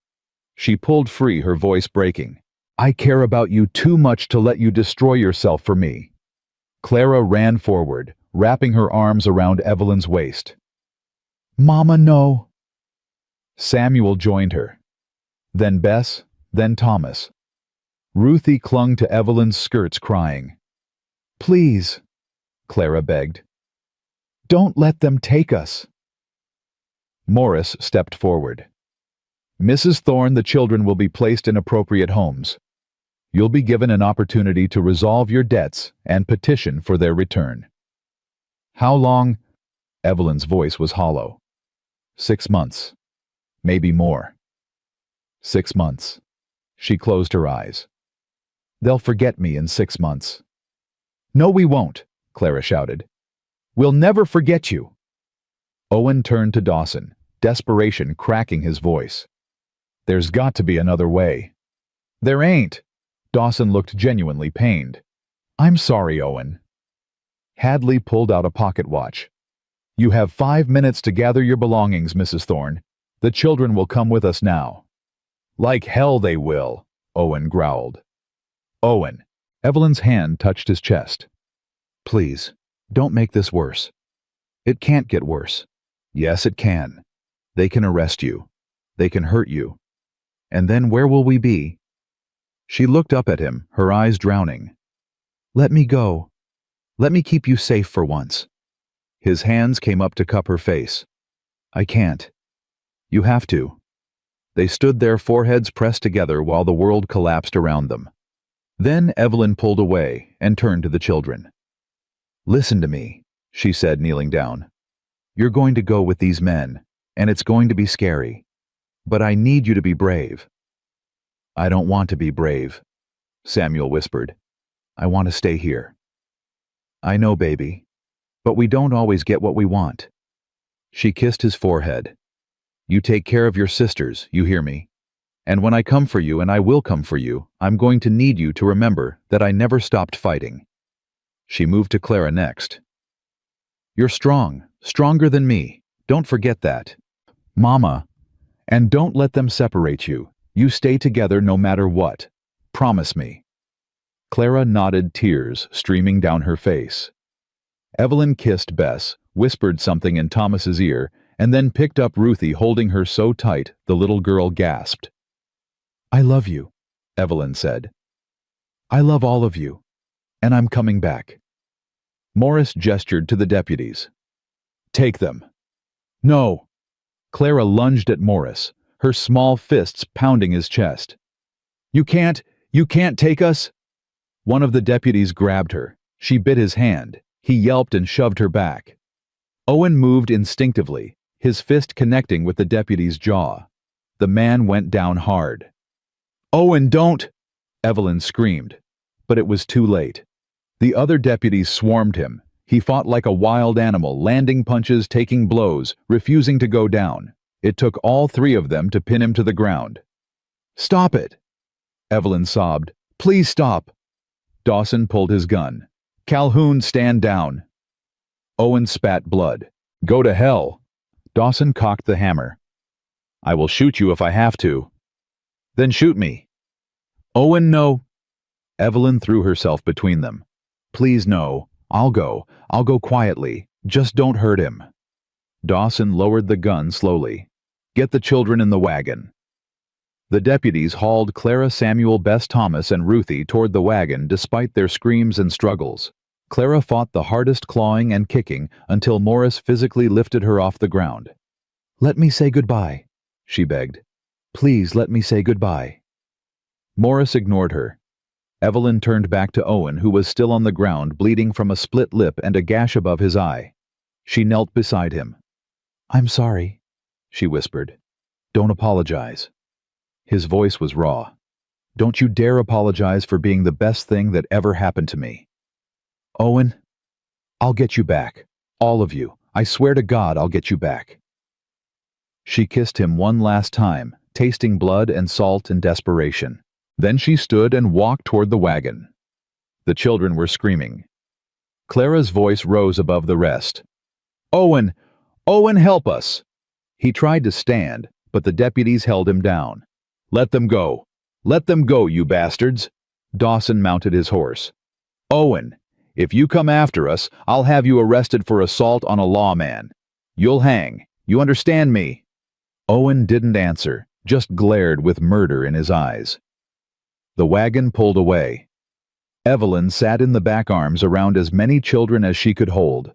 She pulled free, her voice breaking. "I care about you too much to let you destroy yourself for me." Clara ran forward, wrapping her arms around Evelyn's waist. "Mama, no." Samuel joined her. Then Bess, then Thomas. Ruthie clung to Evelyn's skirts, crying. "Please," Clara begged. "Don't let them take us." Morris stepped forward. "Mrs. Thorne, the children will be placed in appropriate homes. You'll be given an opportunity to resolve your debts and petition for their return." "How long?" Evelyn's voice was hollow. 6 months. Maybe more. 6 months. She closed her eyes. "They'll forget me in 6 months." "No, we won't," Clara shouted. "We'll never forget you." Owen turned to Dawson, desperation cracking his voice. "There's got to be another way." "There ain't." Dawson looked genuinely pained. "I'm sorry, Owen." Hadley pulled out a pocket watch. "You have 5 minutes to gather your belongings, Mrs. Thorne. The children will come with us now." "Like hell they will," Owen growled. Owen. Evelyn's hand touched his chest. Please, don't make this worse. It can't get worse. Yes, it can. They can arrest you. They can hurt you. And then where will we be? She looked up at him, her eyes drowning. Let me go. Let me keep you safe for once. His hands came up to cup her face. I can't. You have to. They stood there, foreheads pressed together while the world collapsed around them. Then Evelyn pulled away and turned to the children. Listen to me, she said, kneeling down. You're going to go with these men, and it's going to be scary. But I need you to be brave. I don't want to be brave, Samuel whispered. I want to stay here. I know, baby, but we don't always get what we want. She kissed his forehead. You take care of your sisters, you hear me? And when I come for you, and I will come for you, I'm going to need you to remember that I never stopped fighting. She moved to Clara next. You're strong, stronger than me. Don't forget that. Mama. And don't let them separate you. You stay together no matter what. Promise me. Clara nodded, tears streaming down her face. Evelyn kissed Bess, whispered something in Thomas's ear, and then picked up Ruthie, holding her so tight the little girl gasped. I love you, Evelyn said. I love all of you, and I'm coming back. Morris gestured to the deputies. Take them. No. Clara lunged at Morris, her small fists pounding his chest. You can't take us? One of the deputies grabbed her. She bit his hand. He yelped and shoved her back. Owen moved instinctively, his fist connecting with the deputy's jaw. The man went down hard. Owen, don't! Evelyn screamed. But it was too late. The other deputies swarmed him. He fought like a wild animal, landing punches, taking blows, refusing to go down. It took all three of them to pin him to the ground. Stop it! Evelyn sobbed. Please stop! Dawson pulled his gun. Calhoun, stand down. Owen spat blood. Go to hell! Dawson cocked the hammer. I will shoot you if I have to. Then shoot me. Owen, no. Evelyn threw herself between them. Please, no. I'll go quietly. Just don't hurt him. Dawson lowered the gun slowly. Get the children in the wagon. The deputies hauled Clara, Samuel, Bess, Thomas, and Ruthie toward the wagon despite their screams and struggles. Clara fought the hardest, clawing and kicking until Morris physically lifted her off the ground. Let me say goodbye, she begged. Please let me say goodbye. Morris ignored her. Evelyn turned back to Owen, who was still on the ground, bleeding from a split lip and a gash above his eye. She knelt beside him. I'm sorry, she whispered. Don't apologize. His voice was raw. Don't you dare apologize for being the best thing that ever happened to me. Owen, I'll get you back. All of you. I swear to God I'll get you back. She kissed him one last time, tasting blood and salt in desperation. Then she stood and walked toward the wagon. The children were screaming. Clara's voice rose above the rest. Owen! Owen, help us! He tried to stand, but the deputies held him down. Let them go! Let them go, you bastards! Dawson mounted his horse. Owen, if you come after us, I'll have you arrested for assault on a lawman. You'll hang. You understand me? Owen didn't answer, just glared with murder in his eyes. The wagon pulled away. Evelyn sat in the back, arms around as many children as she could hold.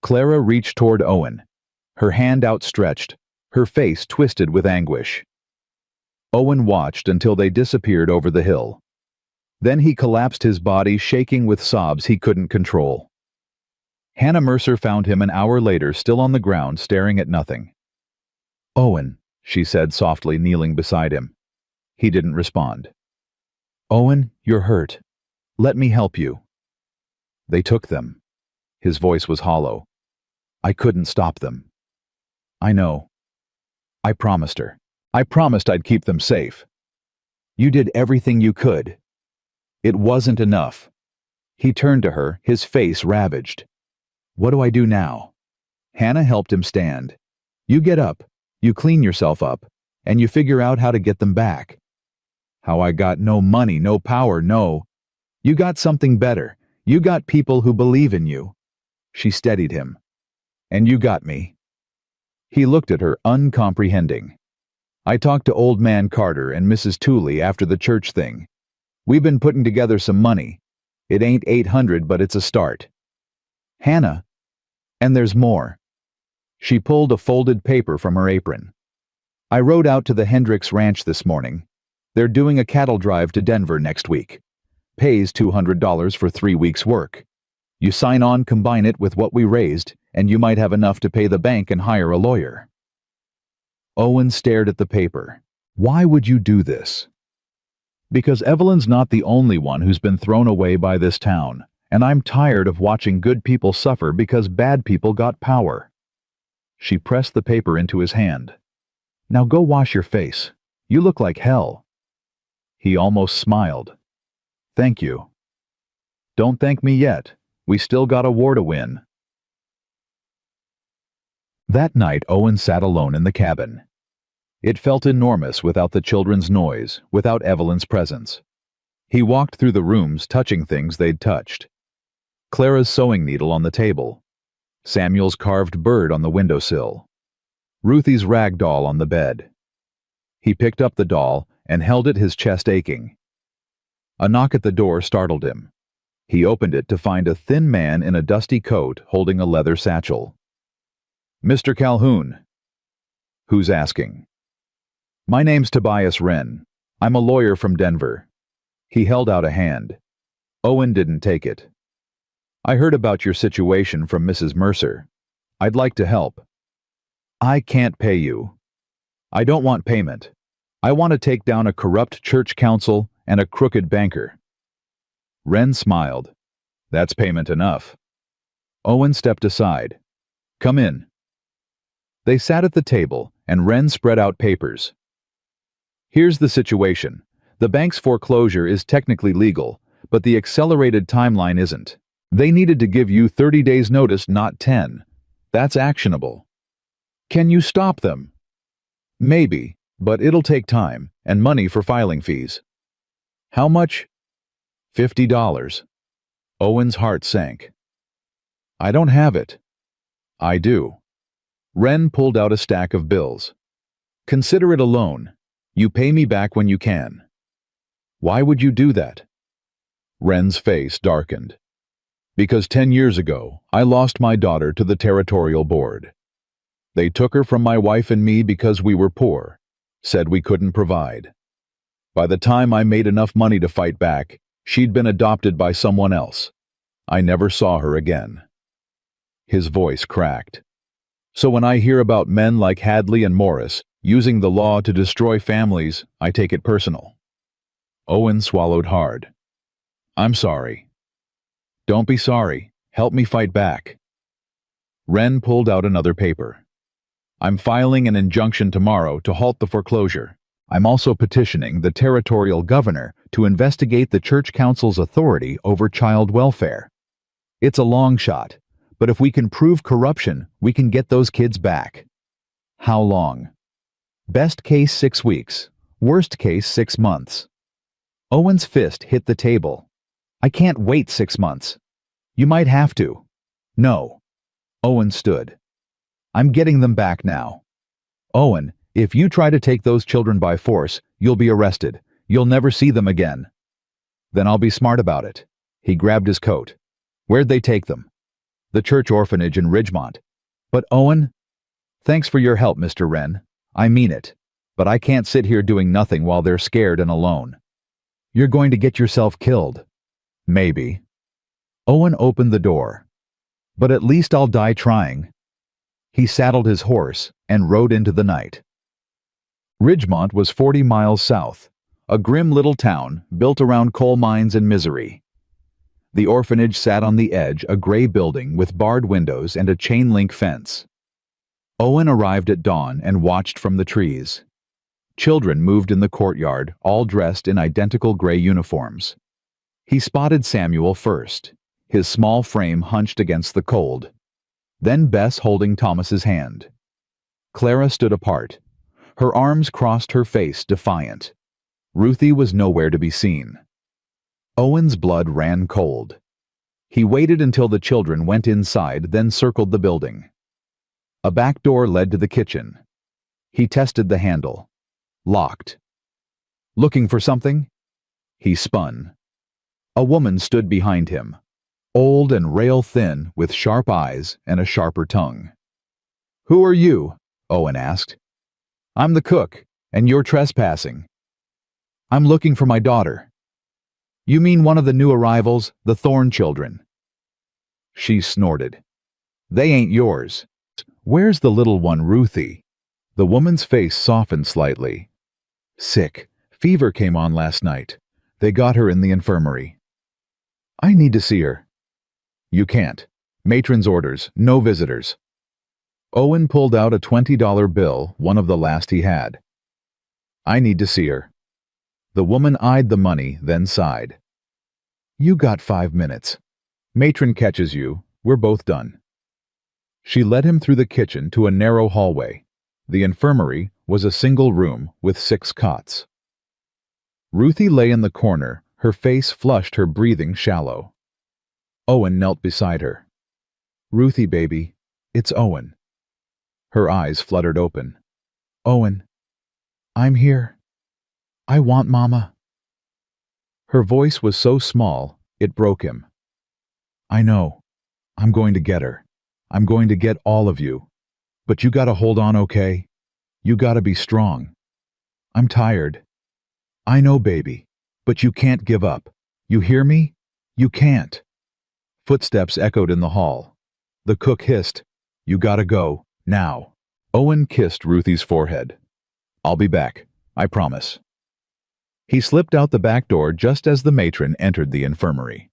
Clara reached toward Owen, her hand outstretched, her face twisted with anguish. Owen watched until they disappeared over the hill. Then he collapsed, his body shaking with sobs he couldn't control. Hannah Mercer found him an hour later, still on the ground, staring at nothing. Owen, she said softly, kneeling beside him. He didn't respond. Owen, you're hurt. Let me help you. They took them. His voice was hollow. I couldn't stop them. I know. I promised her. I promised I'd keep them safe. You did everything you could. It wasn't enough. He turned to her, his face ravaged. What do I do now? Hannah helped him stand. You get up, you clean yourself up, and you figure out how to get them back. How I got no money, no power, no. You got something better. You got people who believe in you. She steadied him. And you got me. He looked at her, uncomprehending. I talked to Old Man Carter and Mrs. Tooley after the church thing. We've been putting together some money. It ain't 800, but it's a start. Hannah. And there's more. She pulled a folded paper from her apron. I rode out to the Hendricks Ranch this morning. They're doing a cattle drive to Denver next week. Pays $200 for 3 weeks' work. You sign on, combine it with what we raised, and you might have enough to pay the bank and hire a lawyer. Owen stared at the paper. Why would you do this? Because Evelyn's not the only one who's been thrown away by this town, and I'm tired of watching good people suffer because bad people got power. She pressed the paper into his hand. Now go wash your face. You look like hell. He almost smiled. Thank you. Don't thank me yet. We still got a war to win. That night, Owen sat alone in the cabin. It felt enormous without the children's noise, without Evelyn's presence. He walked through the rooms, touching things they'd touched. Clara's sewing needle on the table. Samuel's carved bird on the windowsill. Ruthie's rag doll on the bed. He picked up the doll and held it, his chest aching. A knock at the door startled him. He opened it to find a thin man in a dusty coat holding a leather satchel. Mr. Calhoun. Who's asking? My name's Tobias Wren. I'm a lawyer from Denver. He held out a hand. Owen didn't take it. I heard about your situation from Mrs. Mercer. I'd like to help. I can't pay you. I don't want payment. I want to take down a corrupt church council and a crooked banker. Wren smiled. That's payment enough. Owen stepped aside. Come in. They sat at the table, and Wren spread out papers. Here's the situation. The bank's foreclosure is technically legal, but the accelerated timeline isn't. They needed to give you 30 days notice, not 10. That's actionable. Can you stop them? Maybe, but it'll take time, and money for filing fees. How much? $50. Owen's heart sank. I don't have it. I do. Wren pulled out a stack of bills. Consider it a loan. You pay me back when you can. Why would you do that? Wren's face darkened. Because 10 years ago, I lost my daughter to the territorial board. They took her from my wife and me because we were poor, said we couldn't provide. By the time I made enough money to fight back, she'd been adopted by someone else. I never saw her again. His voice cracked. So when I hear about men like Hadley and Morris using the law to destroy families, I take it personal. Owen swallowed hard. I'm sorry. Don't be sorry. Help me fight back. Wren pulled out another paper. I'm filing an injunction tomorrow to halt the foreclosure. I'm also petitioning the territorial governor to investigate the church council's authority over child welfare. It's a long shot, but if we can prove corruption, we can get those kids back. How long? Best case 6 weeks, worst case 6 months. Owen's fist hit the table. I can't wait 6 months. You might have to. No. Owen stood. I'm getting them back now. Owen, if you try to take those children by force, you'll be arrested. You'll never see them again. Then I'll be smart about it. He grabbed his coat. Where'd they take them? The church orphanage in Ridgemont. But Owen, thanks for your help, Mr. Wren. I mean it. But I can't sit here doing nothing while they're scared and alone. You're going to get yourself killed. Maybe. Owen opened the door. But at least I'll die trying. He saddled his horse and rode into the night. Ridgemont was 40 miles south, a grim little town built around coal mines and misery. The orphanage sat on the edge, a gray building with barred windows and a chain-link fence. Owen arrived at dawn and watched from the trees. Children moved in the courtyard, all dressed in identical gray uniforms. He spotted Samuel first, his small frame hunched against the cold. Then Bess holding Thomas's hand. Clara stood apart. Her arms crossed her face, defiant. Ruthie was nowhere to be seen. Owen's blood ran cold. He waited until the children went inside, then circled the building. A back door led to the kitchen. He tested the handle. Locked. Looking for something? He spun. A woman stood behind him, old and rail-thin, with sharp eyes and a sharper tongue. "Who are you?" Owen asked. "I'm the cook, and you're trespassing." "I'm looking for my daughter." "You mean one of the new arrivals, the Thorne children?" She snorted. "They ain't yours." "Where's the little one, Ruthie?" The woman's face softened slightly. "Sick. Fever came on last night. They got her in the infirmary." "I need to see her." "You can't. Matron's orders, no visitors." Owen pulled out a $20 bill, one of the last he had. "I need to see her." The woman eyed the money, then sighed. "You got 5 minutes. Matron catches you, we're both done." She led him through the kitchen to a narrow hallway. The infirmary was a single room with 6 cots. Ruthie lay in the corner, her face flushed, her breathing shallow. Owen knelt beside her. "Ruthie, baby, it's Owen." Her eyes fluttered open. "Owen, I'm here. I want Mama." Her voice was so small, it broke him. "I know. I'm going to get her. I'm going to get all of you. But you gotta hold on, okay? You gotta be strong. I'm tired. I know, baby, but you can't give up. You hear me? You can't." Footsteps echoed in the hall. The cook hissed, "You gotta go, now." Owen kissed Ruthie's forehead. "I'll be back, I promise." He slipped out the back door just as the matron entered the infirmary.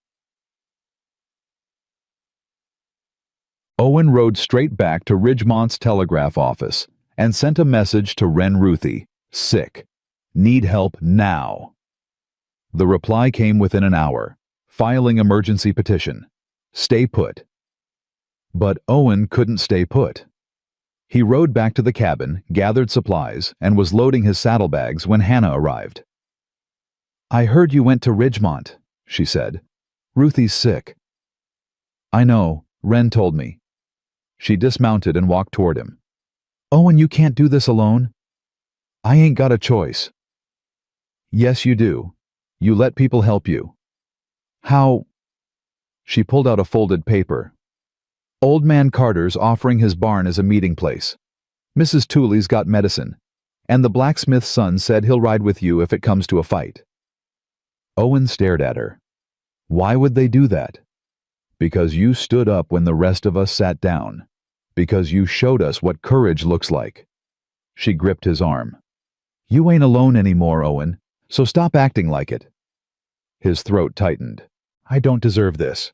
Owen rode straight back to Ridgemont's telegraph office and sent a message to Wren Ruthie, "Sick. Need help now." The reply came within an hour, filing emergency petition. Stay put. But Owen couldn't stay put. He rode back to the cabin, gathered supplies, and was loading his saddlebags when Hannah arrived. "I heard you went to Ridgemont," she said. "Ruthie's sick." "I know, Wren told me." She dismounted and walked toward him. "Owen, you can't do this alone." "I ain't got a choice." "Yes, you do. You let people help you." "How?" She pulled out a folded paper. "Old man Carter's offering his barn as a meeting place. Mrs. Tooley's got medicine, and the blacksmith's son said he'll ride with you if it comes to a fight." Owen stared at her. "Why would they do that?" "Because you stood up when the rest of us sat down. Because you showed us what courage looks like." She gripped his arm. "You ain't alone anymore, Owen, so stop acting like it." His throat tightened. "I don't deserve this."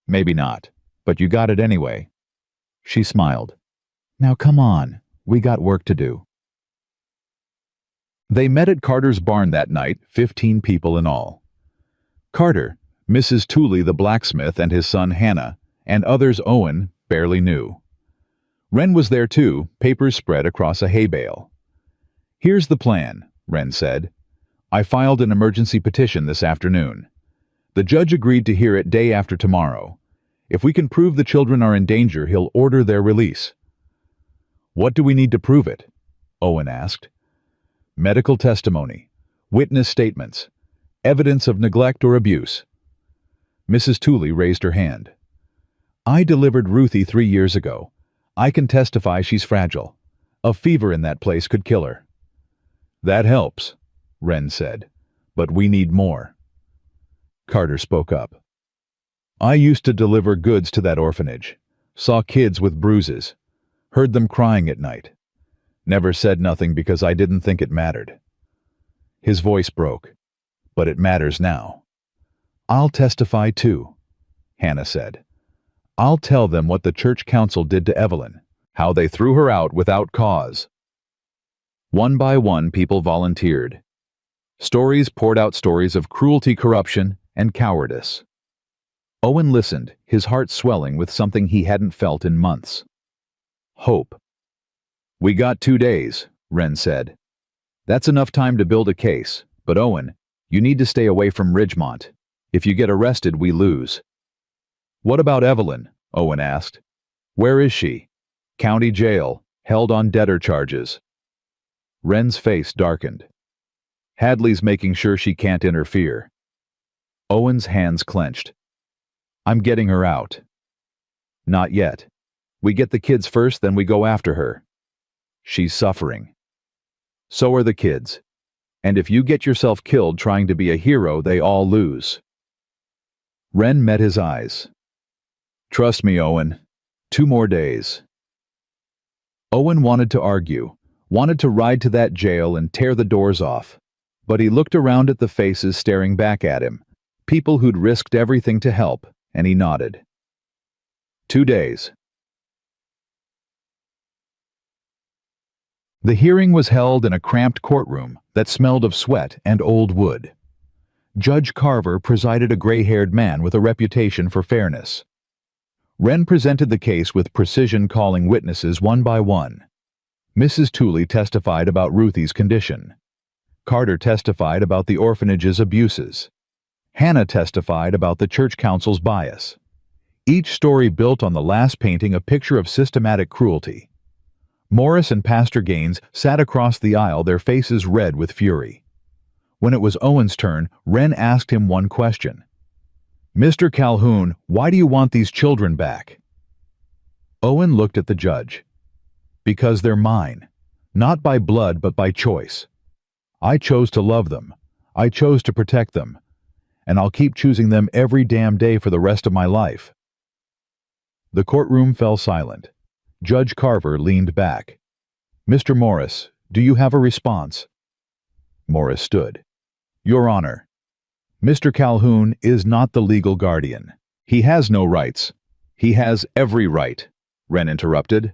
"Maybe not, but you got it anyway." She smiled. "Now come on, we got work to do." They met at Carter's barn that night, 15 people in all. Carter, Mrs. Tooley the blacksmith and his son Hannah, and others Owen barely knew. Wren was there too, papers spread across a hay bale. "Here's the plan," Wren said. "I filed an emergency petition this afternoon. The judge agreed to hear it day after tomorrow. If we can prove the children are in danger, he'll order their release." "What do we need to prove it?" Owen asked. "Medical testimony, witness statements, evidence of neglect or abuse." Mrs. Tooley raised her hand. "I delivered Ruthie 3 years ago. I can testify she's fragile. A fever in that place could kill her." "That helps," Wren said, "but we need more." Carter spoke up. "I used to deliver goods to that orphanage. Saw kids with bruises. Heard them crying at night. Never said nothing because I didn't think it mattered." His voice broke. "But it matters now." "I'll testify too," Hannah said. "I'll tell them what the church council did to Evelyn, how they threw her out without cause." One by one, people volunteered. Stories poured out, stories of cruelty, corruption, and cowardice. Owen listened, his heart swelling with something he hadn't felt in months. Hope. "We got 2 days," Wren said. "That's enough time to build a case, But Owen, you need to stay away from Ridgemont. If you get arrested, we lose. What about Evelyn? Owen asked. Where is she? County jail, held on debtor charges. Wren's face darkened. Hadley's making sure she can't interfere. Owen's hands clenched. I'm getting her out. Not yet. We get the kids first, then we go after her. She's suffering. So are the kids. And if you get yourself killed trying to be a hero, they all lose. Wren met his eyes. Trust me, Owen. 2 more days. Owen wanted to argue, wanted to ride to that jail and tear the doors off. But he looked around at the faces staring back at him, people who'd risked everything to help, and he nodded. 2 days. The hearing was held in a cramped courtroom that smelled of sweat and old wood. Judge Carver presided, a gray-haired man with a reputation for fairness. Wren presented the case with precision, calling witnesses one by one. Mrs. Tooley testified about Ruthie's condition. Carter testified about the orphanage's abuses. Hannah testified about the church council's bias. Each story built on the last painting a picture of systematic cruelty. Morris and Pastor Gaines sat across the aisle, their faces red with fury. When it was Owen's turn, Wren asked him one question. Mr. Calhoun, why do you want these children back? Owen looked at the judge. Because they're mine. Not by blood, but by choice. I chose to love them. I chose to protect them. And I'll keep choosing them every damn day for the rest of my life. The courtroom fell silent. Judge Carver leaned back. Mr. Morris, do you have a response? Morris stood. Your Honor, Mr. Calhoun is not the legal guardian. He has no rights. He has every right, Wren interrupted.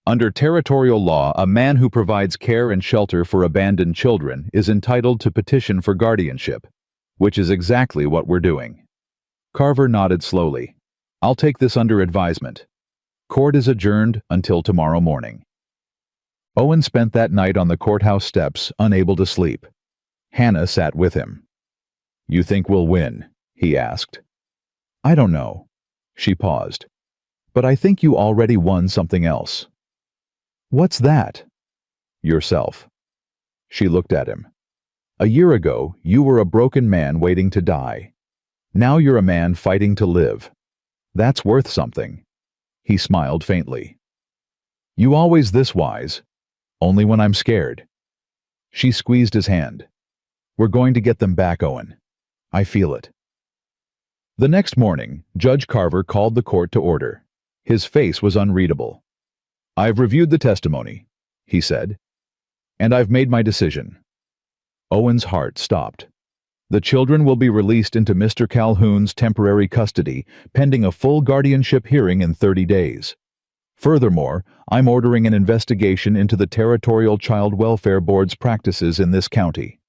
Under territorial law, a man who provides care and shelter for abandoned children is entitled to petition for guardianship, which is exactly what we're doing. Carver nodded slowly. I'll take this under advisement. Court is adjourned until tomorrow morning. Owen spent that night on the courthouse steps, unable to sleep. Hannah sat with him. You think we'll win? He asked. I don't know. She paused. But I think you already won something else. What's that? Yourself. She looked at him. A year ago, you were a broken man waiting to die. Now you're a man fighting to live. That's worth something. He smiled faintly. You always this wise. Only when I'm scared. She squeezed his hand. We're going to get them back, Owen. I feel it. The next morning, Judge Carver called the court to order. His face was unreadable. I've reviewed the testimony, he said, and I've made my decision. Owen's heart stopped. The children will be released into Mr. Calhoun's temporary custody, pending a full guardianship hearing in 30 days. Furthermore, I'm ordering an investigation into the Territorial Child Welfare Board's practices in this county.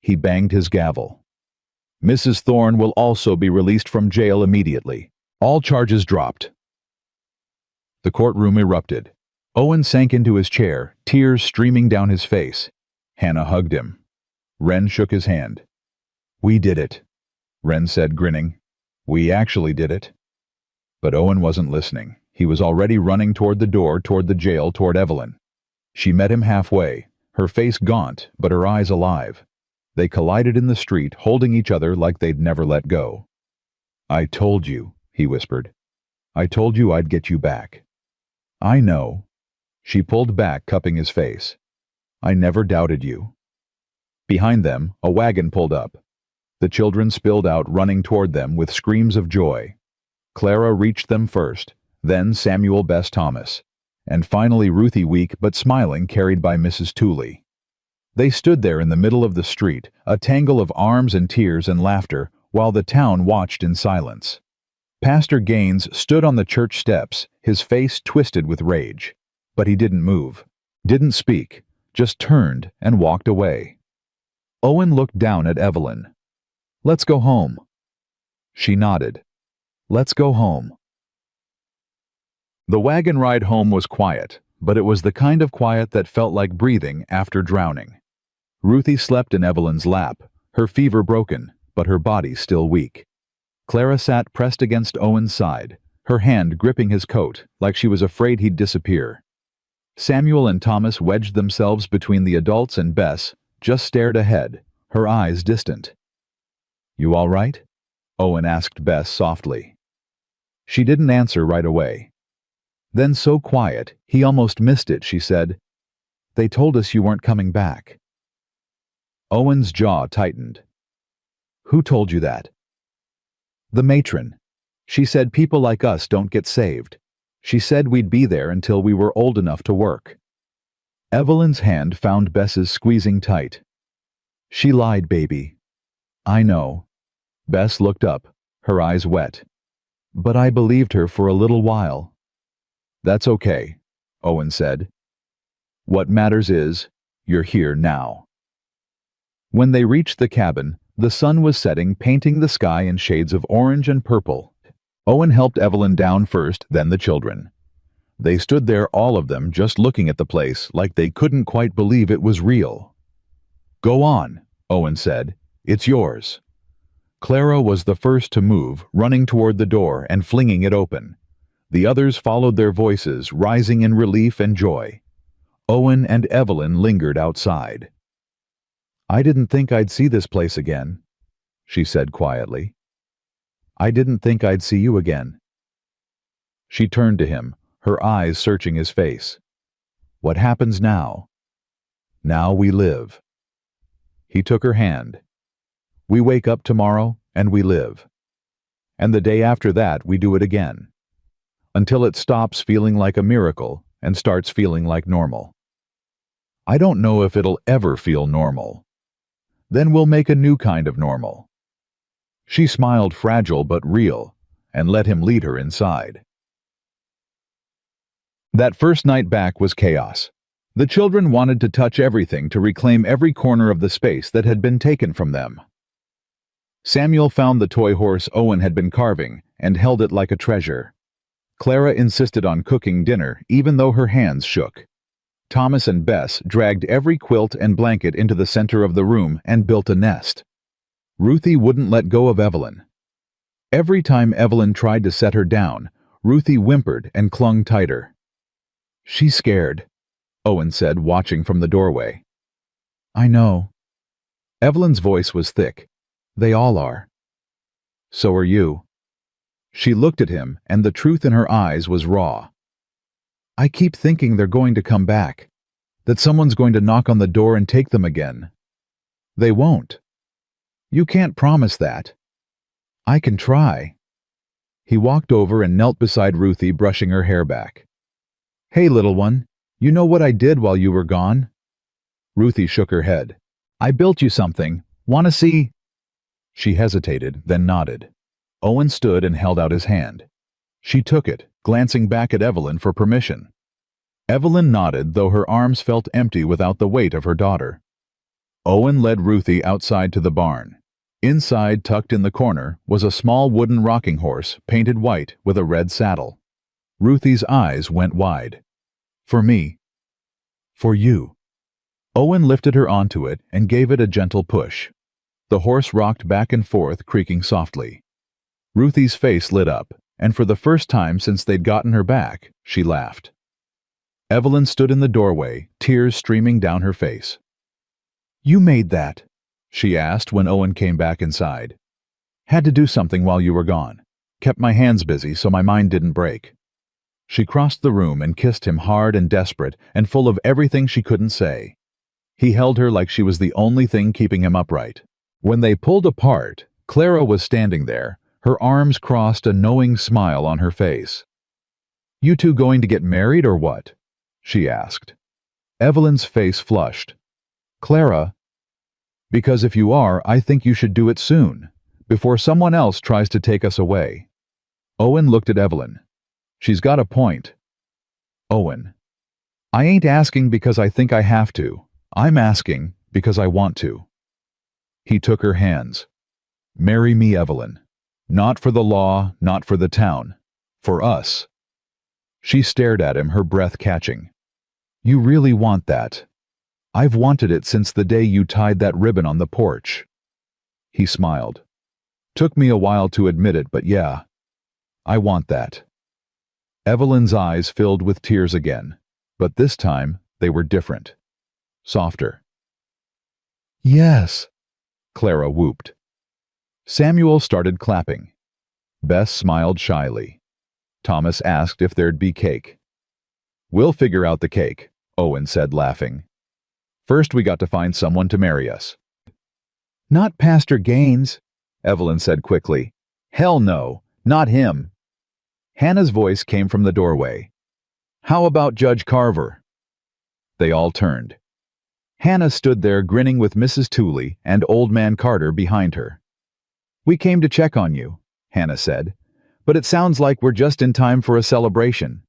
He banged his gavel. Mrs. Thorne will also be released from jail immediately. All charges dropped. The courtroom erupted. Owen sank into his chair, tears streaming down his face. Hannah hugged him. Wren shook his hand. We did it, Wren said, grinning. We actually did it. But Owen wasn't listening. He was already running toward the door, toward the jail, toward Evelyn. She met him halfway, her face gaunt, but her eyes alive. They collided in the street, holding each other like they'd never let go. I told you, he whispered. I told you I'd get you back. I know. She pulled back, cupping his face. I never doubted you. Behind them, a wagon pulled up. The children spilled out, running toward them with screams of joy. Clara reached them first, then Samuel Bess Thomas, and finally Ruthie, weak but smiling, carried by Mrs. Tooley. They stood there in the middle of the street, a tangle of arms and tears and laughter, while the town watched in silence. Pastor Gaines stood on the church steps, his face twisted with rage. But he didn't move, didn't speak, just turned and walked away. Owen looked down at Evelyn. Let's go home. She nodded. Let's go home. The wagon ride home was quiet, but it was the kind of quiet that felt like breathing after drowning. Ruthie slept in Evelyn's lap, her fever broken, but her body still weak. Clara sat pressed against Owen's side, her hand gripping his coat like she was afraid he'd disappear. Samuel and Thomas wedged themselves between the adults, and Bess just stared ahead, her eyes distant. "You all right?" Owen asked Bess softly. She didn't answer right away. Then, so quiet, he almost missed it, she said, "They told us you weren't coming back." Owen's jaw tightened. "Who told you that?" "The matron. She said people like us don't get saved. She said we'd be there until we were old enough to work." Evelyn's hand found Bess's, squeezing tight. "She lied, baby." "I know." Bess looked up, her eyes wet. "But I believed her for a little while." "That's okay," Owen said. "What matters is, you're here now." When they reached the cabin, the sun was setting, painting the sky in shades of orange and purple. Owen helped Evelyn down first, then the children. They stood there, all of them, just looking at the place like they couldn't quite believe it was real. "Go on," Owen said. "It's yours." Clara was the first to move, running toward the door and flinging it open. The others followed their voices, rising in relief and joy. Owen and Evelyn lingered outside. "I didn't think I'd see this place again," she said quietly. "I didn't think I'd see you again." She turned to him, her eyes searching his face. "What happens now?" "Now we live." He took her hand. "We wake up tomorrow, and we live. And the day after that, we do it again. Until it stops feeling like a miracle and starts feeling like normal. I don't know if it'll ever feel normal. Then we'll make a new kind of normal." She smiled, fragile but real, and let him lead her inside. That first night back was chaos. The children wanted to touch everything, to reclaim every corner of the space that had been taken from them. Samuel found the toy horse Owen had been carving and held it like a treasure. Clara insisted on cooking dinner, even though her hands shook. Thomas and Bess dragged every quilt and blanket into the center of the room and built a nest. Ruthie wouldn't let go of Evelyn. Every time Evelyn tried to set her down, Ruthie whimpered and clung tighter. "She's scared," Owen said, watching from the doorway. "I know." Evelyn's voice was thick. "They all are." "So are you." She looked at him, and the truth in her eyes was raw. "I keep thinking they're going to come back, that someone's going to knock on the door and take them again." "They won't." "You can't promise that." "I can try." He walked over and knelt beside Ruthie, brushing her hair back. "Hey, little one, you know what I did while you were gone?" Ruthie shook her head. "I built you something. Want to see?" She hesitated, then nodded. Owen stood and held out his hand. She took it, glancing back at Evelyn for permission. Evelyn nodded, though her arms felt empty without the weight of her daughter. Owen led Ruthie outside to the barn. Inside, tucked in the corner, was a small wooden rocking horse, painted white with a red saddle. Ruthie's eyes went wide. "For me." "For you." Owen lifted her onto it and gave it a gentle push. The horse rocked back and forth, creaking softly. Ruthie's face lit up, and for the first time since they'd gotten her back, she laughed. Evelyn stood in the doorway, tears streaming down her face. "You made that?" she asked when Owen came back inside. "Had to do something while you were gone. Kept my hands busy so my mind didn't break." She crossed the room and kissed him, hard and desperate and full of everything she couldn't say. He held her like she was the only thing keeping him upright. When they pulled apart, Clara was standing there, her arms crossed, a knowing smile on her face. "You two going to get married or what?" she asked. Evelyn's face flushed. "Clara, because if you are, I think you should do it soon, before someone else tries to take us away." Owen looked at Evelyn. "She's got a point." "Owen, I ain't asking because I think I have to. I'm asking because I want to." He took her hands. "Marry me, Evelyn. Not for the law, not for the town. For us." She stared at him, her breath catching. "You really want that?" "I've wanted it since the day you tied that ribbon on the porch." He smiled. Took me a while to admit it, but yeah, I want that. Evelyn's eyes filled with tears again, but this time they were different. Softer. Yes, Clara whooped. Samuel started clapping. Bess smiled shyly. Thomas asked if there'd be cake. We'll figure out the cake, Owen said, laughing. First we got to find someone to marry us. Not Pastor Gaines, Evelyn said quickly. Hell no, not him. Hannah's voice came from the doorway. How about Judge Carver? They all turned. Hannah stood there grinning with Mrs. Tooley and Old Man Carter behind her. We came to check on you, Hannah said, but it sounds like we're just in time for a celebration.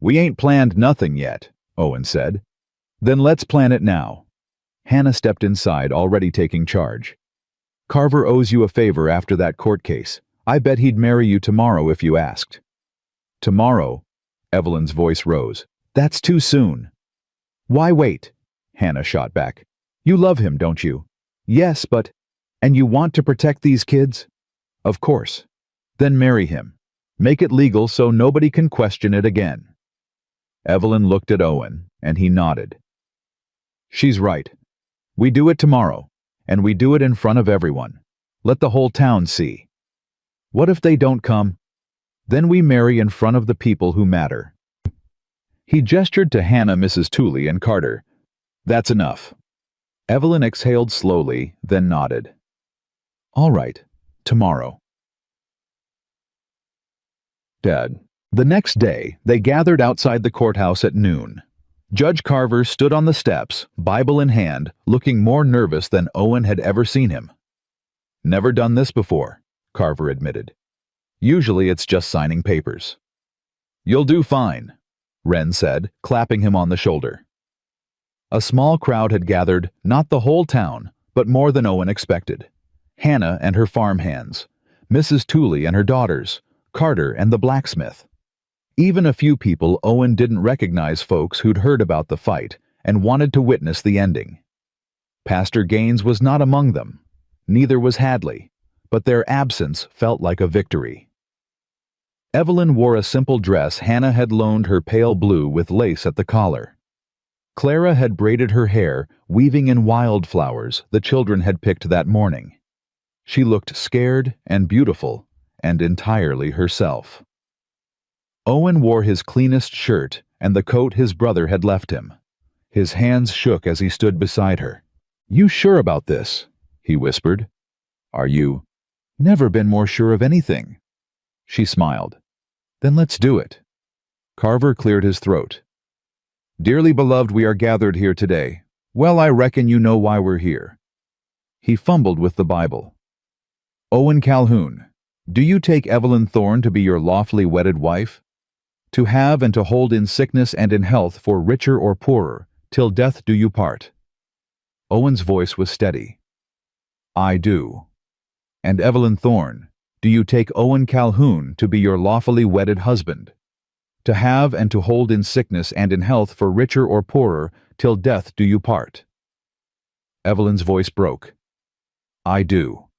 We ain't planned nothing yet, Owen said. Then let's plan it now. Hannah stepped inside, already taking charge. Carver owes you a favor after that court case. I bet he'd marry you tomorrow if you asked. Tomorrow? Evelyn's voice rose. That's too soon. Why wait? Hannah shot back. You love him, don't you? Yes, but... And you want to protect these kids? Of course. Then marry him. Make it legal so nobody can question it again. Evelyn looked at Owen, and he nodded. She's right. We do it tomorrow, and we do it in front of everyone. Let the whole town see. What if they don't come? Then we marry in front of the people who matter. He gestured to Hannah, Mrs. Tooley, and Carter. That's enough. Evelyn exhaled slowly, then nodded. All right, tomorrow. Dad. The next day, they gathered outside the courthouse at noon. Judge Carver stood on the steps, Bible in hand, looking more nervous than Owen had ever seen him. Never done this before, Carver admitted. Usually it's just signing papers. You'll do fine, Wren said, clapping him on the shoulder. A small crowd had gathered, not the whole town, but more than Owen expected. Hannah and her farm hands, Mrs. Tooley and her daughters, Carter and the blacksmith. Even a few people Owen didn't recognize, folks who'd heard about the fight and wanted to witness the ending. Pastor Gaines was not among them. Neither was Hadley, but their absence felt like a victory. Evelyn wore a simple dress Hannah had loaned her, pale blue with lace at the collar. Clara had braided her hair, weaving in wildflowers the children had picked that morning. She looked scared and beautiful, and entirely herself. Owen wore his cleanest shirt and the coat his brother had left him. His hands shook as he stood beside her. You sure about this? He whispered. Are you? Never been more sure of anything. She smiled. Then let's do it. Carver cleared his throat. Dearly beloved, we are gathered here today. Well, I reckon you know why we're here. He fumbled with the Bible. Owen Calhoun, do you take Evelyn Thorne to be your lawfully wedded wife? To have and to hold in sickness and in health for richer or poorer, till death do you part. Owen's voice was steady. I do. And Evelyn Thorne, do you take Owen Calhoun to be your lawfully wedded husband? To have and to hold in sickness and in health for richer or poorer, till death do you part. Evelyn's voice broke. I do.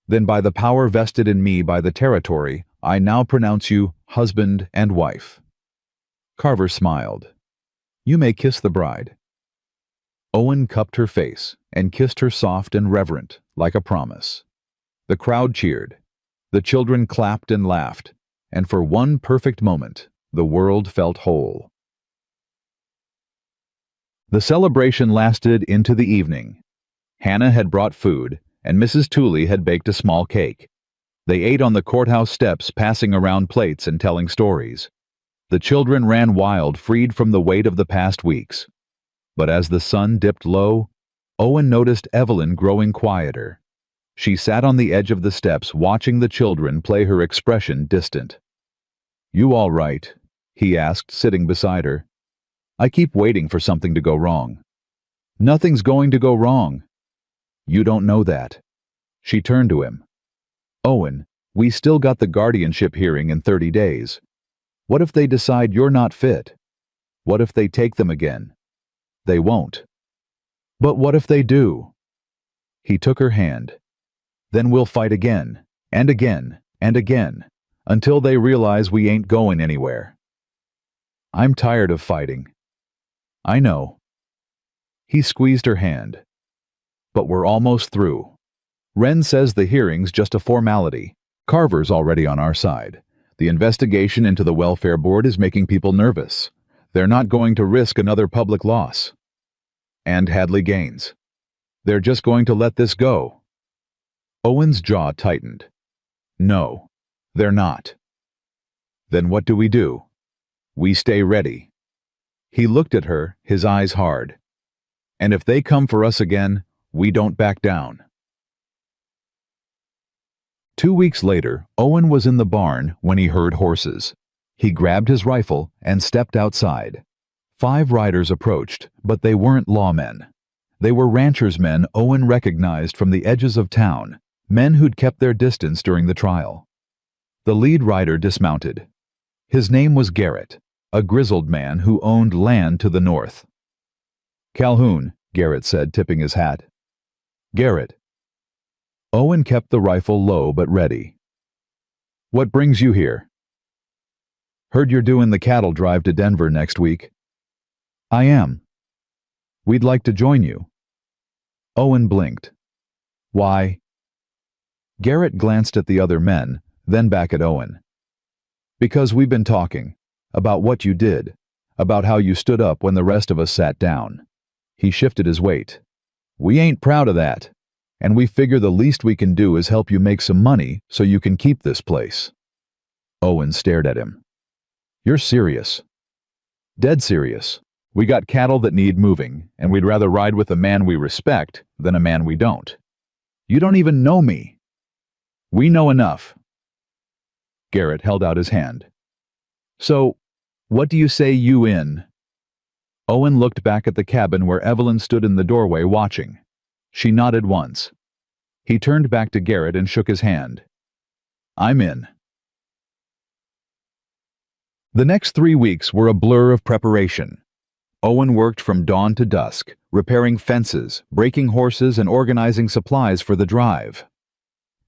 Then by the power vested in me by the territory, I now pronounce you husband and wife. Carver smiled. You may kiss the bride. Owen cupped her face and kissed her soft and reverent, like a promise. The crowd cheered. The children clapped and laughed, and for one perfect moment, the world felt whole. The celebration lasted into the evening. Hannah had brought food, and Mrs. Tooley had baked a small cake. They ate on the courthouse steps, passing around plates and telling stories. The children ran wild, freed from the weight of the past weeks. But as the sun dipped low, Owen noticed Evelyn growing quieter. She sat on the edge of the steps, watching the children, play her expression distant. You all right? He asked, sitting beside her. I keep waiting for something to go wrong. Nothing's going to go wrong. You don't know that. She turned to him. Owen, we still got the guardianship hearing in 30 days. What if they decide you're not fit? What if they take them again? They won't. But what if they do? He took her hand. Then we'll fight again, and again, and again, until they realize we ain't going anywhere. I'm tired of fighting. I know. He squeezed her hand. But we're almost through. Wren says the hearing's just a formality. Carver's already on our side. The investigation into the welfare board is making people nervous. They're not going to risk another public loss. And Hadley Gaines. They're just going to let this go. Owen's jaw tightened. No, they're not. Then what do? We stay ready. He looked at her, his eyes hard. And if they come for us again, we don't back down. 2 weeks later, Owen was in the barn when he heard horses. He grabbed his rifle and stepped outside. 5 riders approached, but they weren't lawmen. They were ranchers' men Owen recognized from the edges of town, men who'd kept their distance during the trial. The lead rider dismounted. His name was Garrett, a grizzled man who owned land to the north. Calhoun, Garrett said, tipping his hat. Garrett. Owen kept the rifle low but ready. What brings you here? Heard you're doing the cattle drive to Denver next week. I am. We'd like to join you. Owen blinked. Why? Garrett glanced at the other men, then back at Owen. Because we've been talking. About what you did. About how you stood up when the rest of us sat down. He shifted his weight. We ain't proud of that. And we figure the least we can do is help you make some money so you can keep this place. Owen stared at him. You're serious. Dead serious. We got cattle that need moving, and we'd rather ride with a man we respect than a man we don't. You don't even know me. We know enough. Garrett held out his hand. So, what do you say you in? Owen looked back at the cabin where Evelyn stood in the doorway watching. She nodded once. He turned back to Garrett and shook his hand. I'm in. The next 3 weeks were a blur of preparation. Owen worked from dawn to dusk, repairing fences, breaking horses, and organizing supplies for the drive.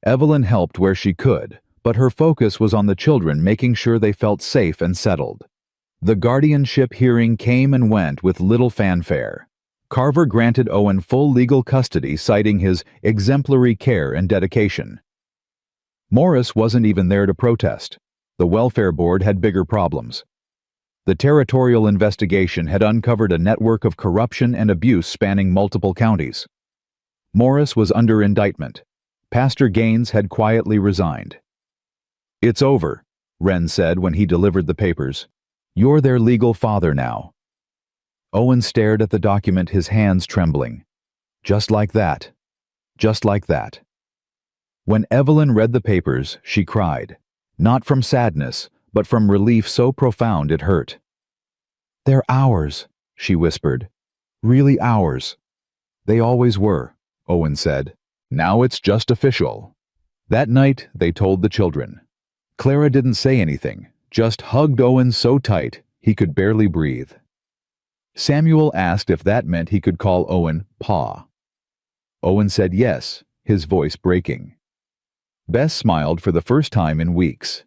Evelyn helped where she could, but her focus was on the children, making sure they felt safe and settled. The guardianship hearing came and went with little fanfare. Carver granted Owen full legal custody, citing his exemplary care and dedication. Morris wasn't even there to protest. The welfare board had bigger problems. The territorial investigation had uncovered a network of corruption and abuse spanning multiple counties. Morris was under indictment. Pastor Gaines had quietly resigned. It's over, Wren said when he delivered the papers. You're their legal father now. Owen stared at the document, his hands trembling. Just like that. Just like that. When Evelyn read the papers, she cried. Not from sadness, but from relief so profound it hurt. They're ours, she whispered. Really ours. They always were, Owen said. Now it's just official. That night, they told the children. Clara didn't say anything, just hugged Owen so tight he could barely breathe. Samuel asked if that meant he could call Owen Pa. Owen said yes, his voice breaking. Bess smiled for the first time in weeks.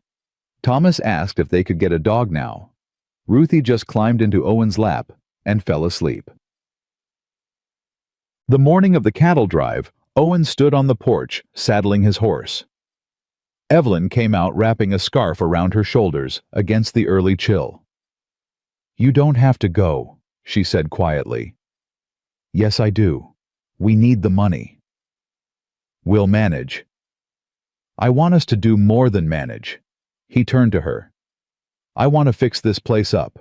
Thomas asked if they could get a dog now. Ruthie just climbed into Owen's lap and fell asleep. The morning of the cattle drive, Owen stood on the porch, saddling his horse. Evelyn came out wrapping a scarf around her shoulders against the early chill. You don't have to go, she said quietly. Yes, I do. We need the money. We'll manage. I want us to do more than manage. He turned to her. I want to fix this place up.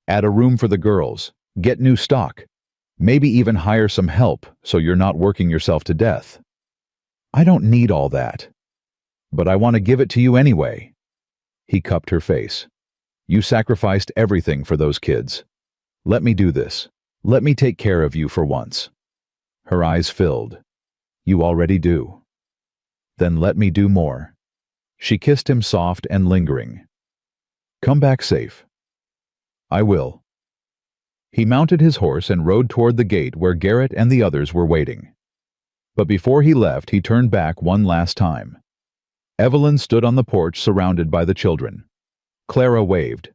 Add a room for the girls. Get new stock. Maybe even hire some help so you're not working yourself to death. I don't need all that. But I want to give it to you anyway. He cupped her face. You sacrificed everything for those kids. Let me do this. Let me take care of you for once. Her eyes filled. You already do. Then let me do more. She kissed him soft and lingering. Come back safe. I will. He mounted his horse and rode toward the gate where Garrett and the others were waiting. But before he left, he turned back one last time. Evelyn stood on the porch surrounded by the children. Clara waved.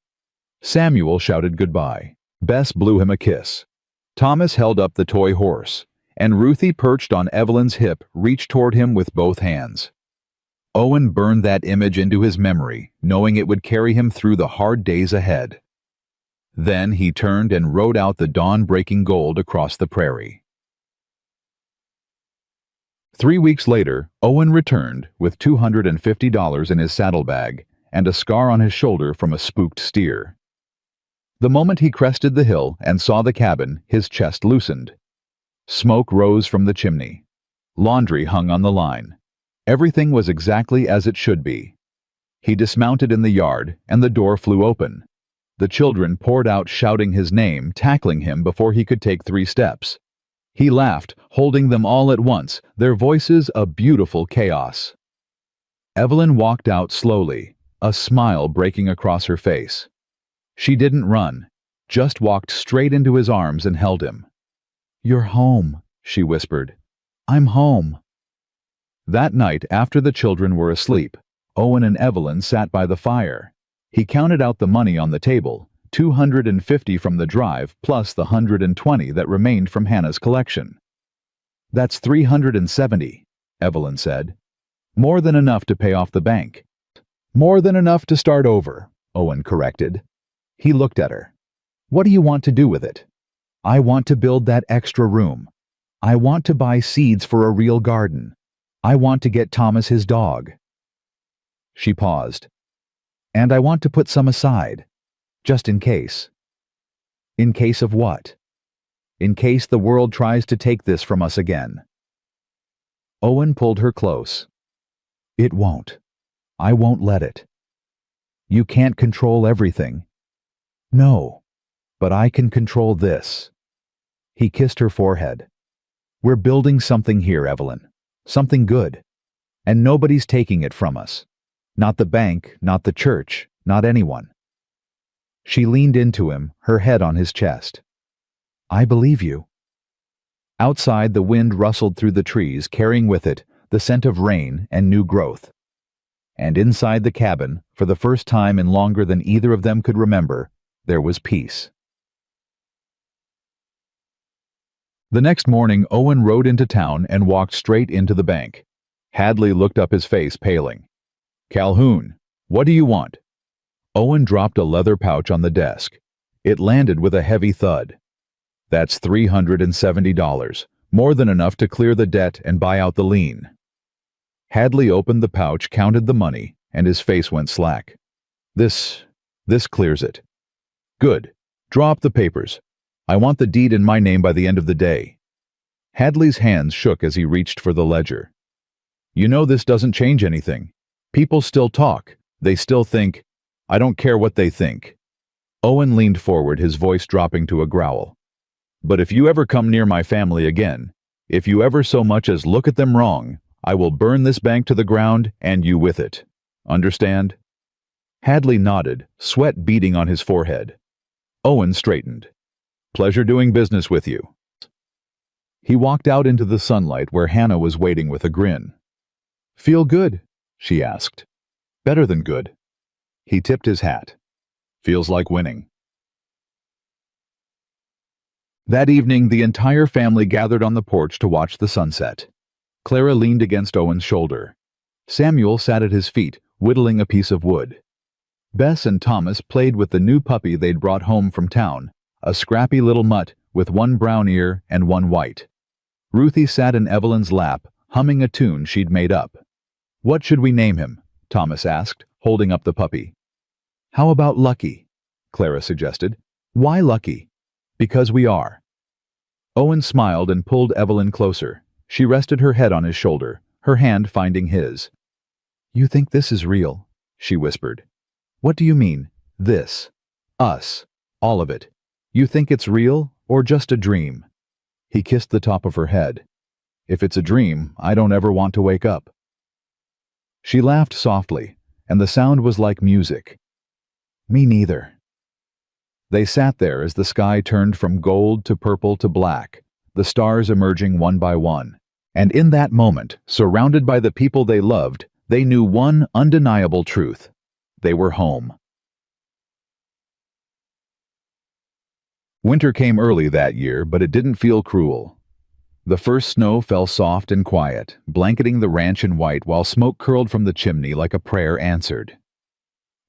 Samuel shouted goodbye. Bess blew him a kiss. Thomas held up the toy horse, and Ruthie, perched on Evelyn's hip, reached toward him with both hands. Owen burned that image into his memory, knowing it would carry him through the hard days ahead. Then he turned and rode out the dawn-breaking gold across the prairie. 3 weeks later, Owen returned with $250 in his saddlebag and a scar on his shoulder from a spooked steer. The moment he crested the hill and saw the cabin, his chest loosened. Smoke rose from the chimney. Laundry hung on the line. Everything was exactly as it should be. He dismounted in the yard, and the door flew open. The children poured out shouting his name, tackling him before he could take 3 steps. He laughed, holding them all at once, their voices a beautiful chaos. Evelyn walked out slowly, a smile breaking across her face. She didn't run, just walked straight into his arms and held him. "You're home," she whispered. "I'm home." That night, after the children were asleep, Owen and Evelyn sat by the fire. He counted out the money on the table, $250 from the drive plus the $120 that remained from Hannah's collection. "That's $370, Evelyn said. "More than enough to pay off the bank." "More than enough to start over," Owen corrected. He looked at her. "What do you want to do with it?" "I want to build that extra room. I want to buy seeds for a real garden. I want to get Thomas his dog." She paused. "And I want to put some aside, just in case." "In case of what?" "In case the world tries to take this from us again." Owen pulled her close. "It won't. I won't let it. You can't control everything." "No, but I can control this." He kissed her forehead. "We're building something here, Evelyn. Something good. And nobody's taking it from us. Not the bank, not the church, not anyone." She leaned into him, her head on his chest. "I believe you." Outside, the wind rustled through the trees, carrying with it the scent of rain and new growth. And inside the cabin, for the first time in longer than either of them could remember, there was peace. The next morning, Owen rode into town and walked straight into the bank. Hadley looked up, his face paling. "Calhoun, what do you want?" Owen dropped a leather pouch on the desk. It landed with a heavy thud. "That's $370, more than enough to clear the debt and buy out the lien." Hadley opened the pouch, counted the money, and his face went slack. This clears it." "Good. Draw up the papers. I want the deed in my name by the end of the day." Hadley's hands shook as he reached for the ledger. "You know this doesn't change anything. People still talk. They still think. I don't care what they think." Owen leaned forward, his voice dropping to a growl. "But if you ever come near my family again, if you ever so much as look at them wrong, I will burn this bank to the ground and you with it. Understand?" Hadley nodded, sweat beading on his forehead. Owen straightened. "Pleasure doing business with you." He walked out into the sunlight where Hannah was waiting with a grin. "Feel good?" she asked. "Better than good." He tipped his hat. "Feels like winning." That evening, the entire family gathered on the porch to watch the sunset. Clara leaned against Owen's shoulder. Samuel sat at his feet, whittling a piece of wood. Bess and Thomas played with the new puppy they'd brought home from town, a scrappy little mutt with one brown ear and one white. Ruthie sat in Evelyn's lap, humming a tune she'd made up. "What should we name him?" Thomas asked, holding up the puppy. "How about Lucky?" Clara suggested. "Why Lucky?" "Because we are." Owen smiled and pulled Evelyn closer. She rested her head on his shoulder, her hand finding his. "You think this is real?" she whispered. "What do you mean, this? Us, all of it. You think it's real, or just a dream?" He kissed the top of her head. "If it's a dream, I don't ever want to wake up." She laughed softly, and the sound was like music. "Me neither." They sat there as the sky turned from gold to purple to black, the stars emerging one by one. And in that moment, surrounded by the people they loved, they knew one undeniable truth. They were home. Winter came early that year, but it didn't feel cruel. The first snow fell soft and quiet, blanketing the ranch in white while smoke curled from the chimney like a prayer answered.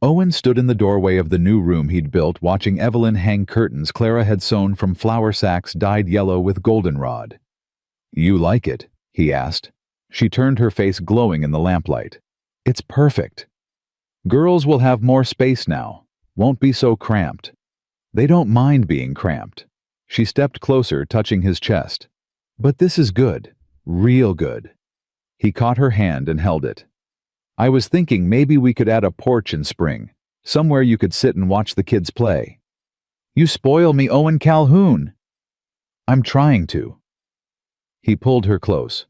Owen stood in the doorway of the new room he'd built, watching Evelyn hang curtains Clara had sewn from flour sacks dyed yellow with goldenrod. "You like it?" he asked. She turned, her face glowing in the lamplight. "It's perfect. Girls will have more space now, won't be so cramped." "They don't mind being cramped." She stepped closer, touching his chest. "But this is good, real good." He caught her hand and held it. "I was thinking maybe we could add a porch in spring, somewhere you could sit and watch the kids play." "You spoil me, Owen Calhoun." "I'm trying to." He pulled her close.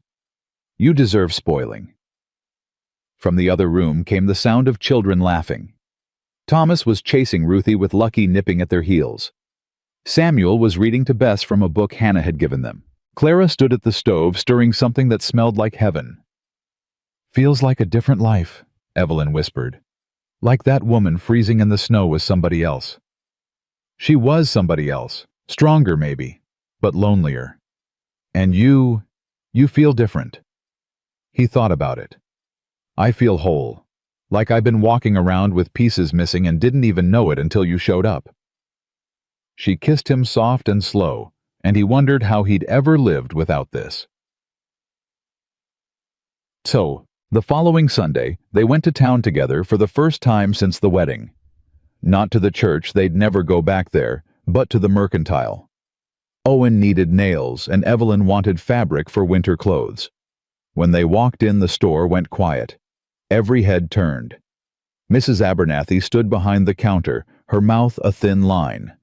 "You deserve spoiling." From the other room came the sound of children laughing. Thomas was chasing Ruthie with Lucky nipping at their heels. Samuel was reading to Bess from a book Hannah had given them. Clara stood at the stove stirring something that smelled like heaven. "Feels like a different life," Evelyn whispered. "Like that woman freezing in the snow was somebody else." She was somebody else, stronger maybe, but lonelier. "And you feel different." He thought about it. "I feel whole. Like I've been walking around with pieces missing and didn't even know it until you showed up." She kissed him soft and slow, and he wondered how he'd ever lived without this. So, the following Sunday, they went to town together for the first time since the wedding. Not to the church, they'd never go back there, but to the mercantile. Owen needed nails, and Evelyn wanted fabric for winter clothes. When they walked in, the store went quiet. Every head turned. Mrs. Abernathy stood behind the counter, her mouth a thin line.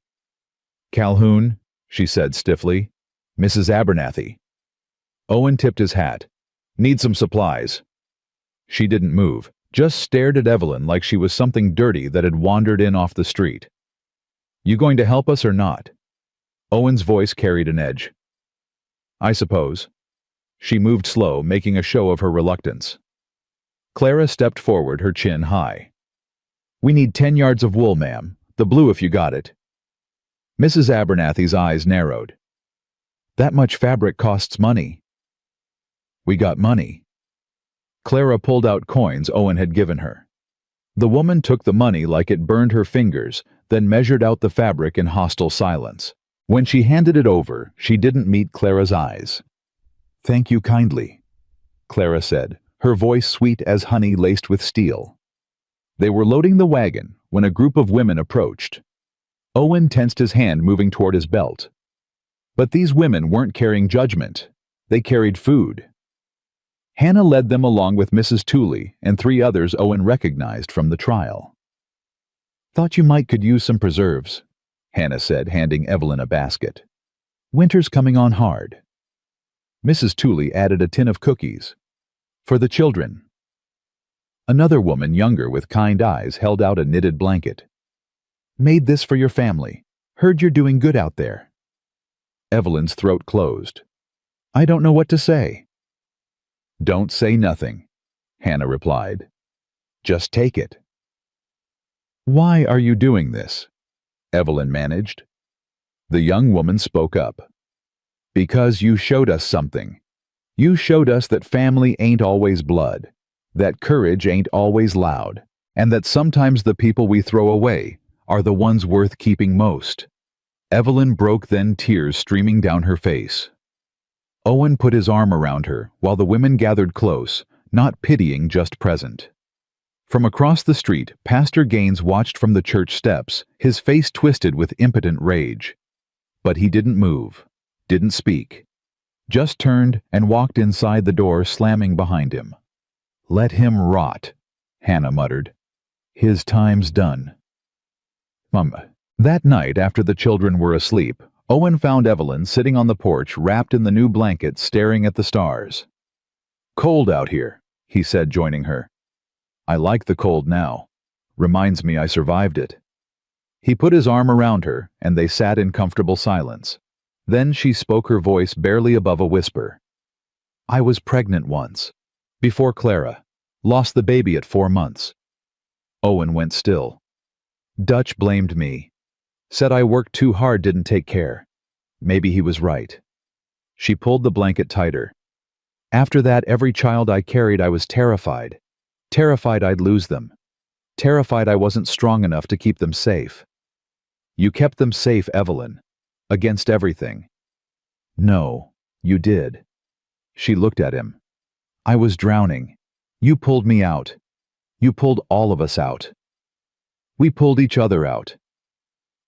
"Calhoun," she said stiffly. "Mrs. Abernathy." Owen tipped his hat. "Need some supplies." She didn't move, just stared at Evelyn like she was something dirty that had wandered in off the street. "You going to help us or not?" Owen's voice carried an edge. "I suppose." She moved slow, making a show of her reluctance. Clara stepped forward, her chin high. "We need 10 yards of wool, ma'am. The blue if you got it." Mrs. Abernathy's eyes narrowed. "That much fabric costs money." "We got money." Clara pulled out coins Owen had given her. The woman took the money like it burned her fingers, then measured out the fabric in hostile silence. When she handed it over, she didn't meet Clara's eyes. "Thank you kindly," Clara said, her voice sweet as honey laced with steel. They were loading the wagon when a group of women approached. Owen tensed his hand, moving toward his belt. But these women weren't carrying judgment. They carried food. Hannah led them along with Mrs. Tooley and 3 others Owen recognized from the trial. "Thought you might could use some preserves," Hannah said, handing Evelyn a basket. "Winter's coming on hard." Mrs. Tooley added a tin of cookies. "For the children." Another woman, younger with kind eyes, held out a knitted blanket. "Made this for your family. Heard you're doing good out there." Evelyn's throat closed. "I don't know what to say." "Don't say nothing," Hannah replied. "Just take it." "Why are you doing this?" Evelyn managed. The young woman spoke up. "Because you showed us something. You showed us that family ain't always blood, that courage ain't always loud, and that sometimes the people we throw away are the ones worth keeping most." Evelyn broke, then tears streaming down her face. Owen put his arm around her while the women gathered close, not pitying, just present. From across the street, Pastor Gaines watched from the church steps, his face twisted with impotent rage. But he didn't move, didn't speak. Just turned and walked inside the door, slamming behind him. "Let him rot," Hannah muttered. "His time's done." That night, after the children were asleep, Owen found Evelyn sitting on the porch, wrapped in the new blanket, staring at the stars. "Cold out here," he said, joining her. "I like the cold now. Reminds me I survived it." He put his arm around her, and they sat in comfortable silence. Then she spoke, her voice barely above a whisper. I was pregnant once. Before Clara. Lost the baby at 4 months. Owen went still. Dutch blamed me. Said I worked too hard, didn't take care. Maybe he was right. She pulled the blanket tighter. After that, every child I carried, I was terrified. Terrified I'd lose them. Terrified I wasn't strong enough to keep them safe. You kept them safe, Evelyn. Against everything. No, you did. She looked at him. I was drowning. You pulled me out. You pulled all of us out. We pulled each other out.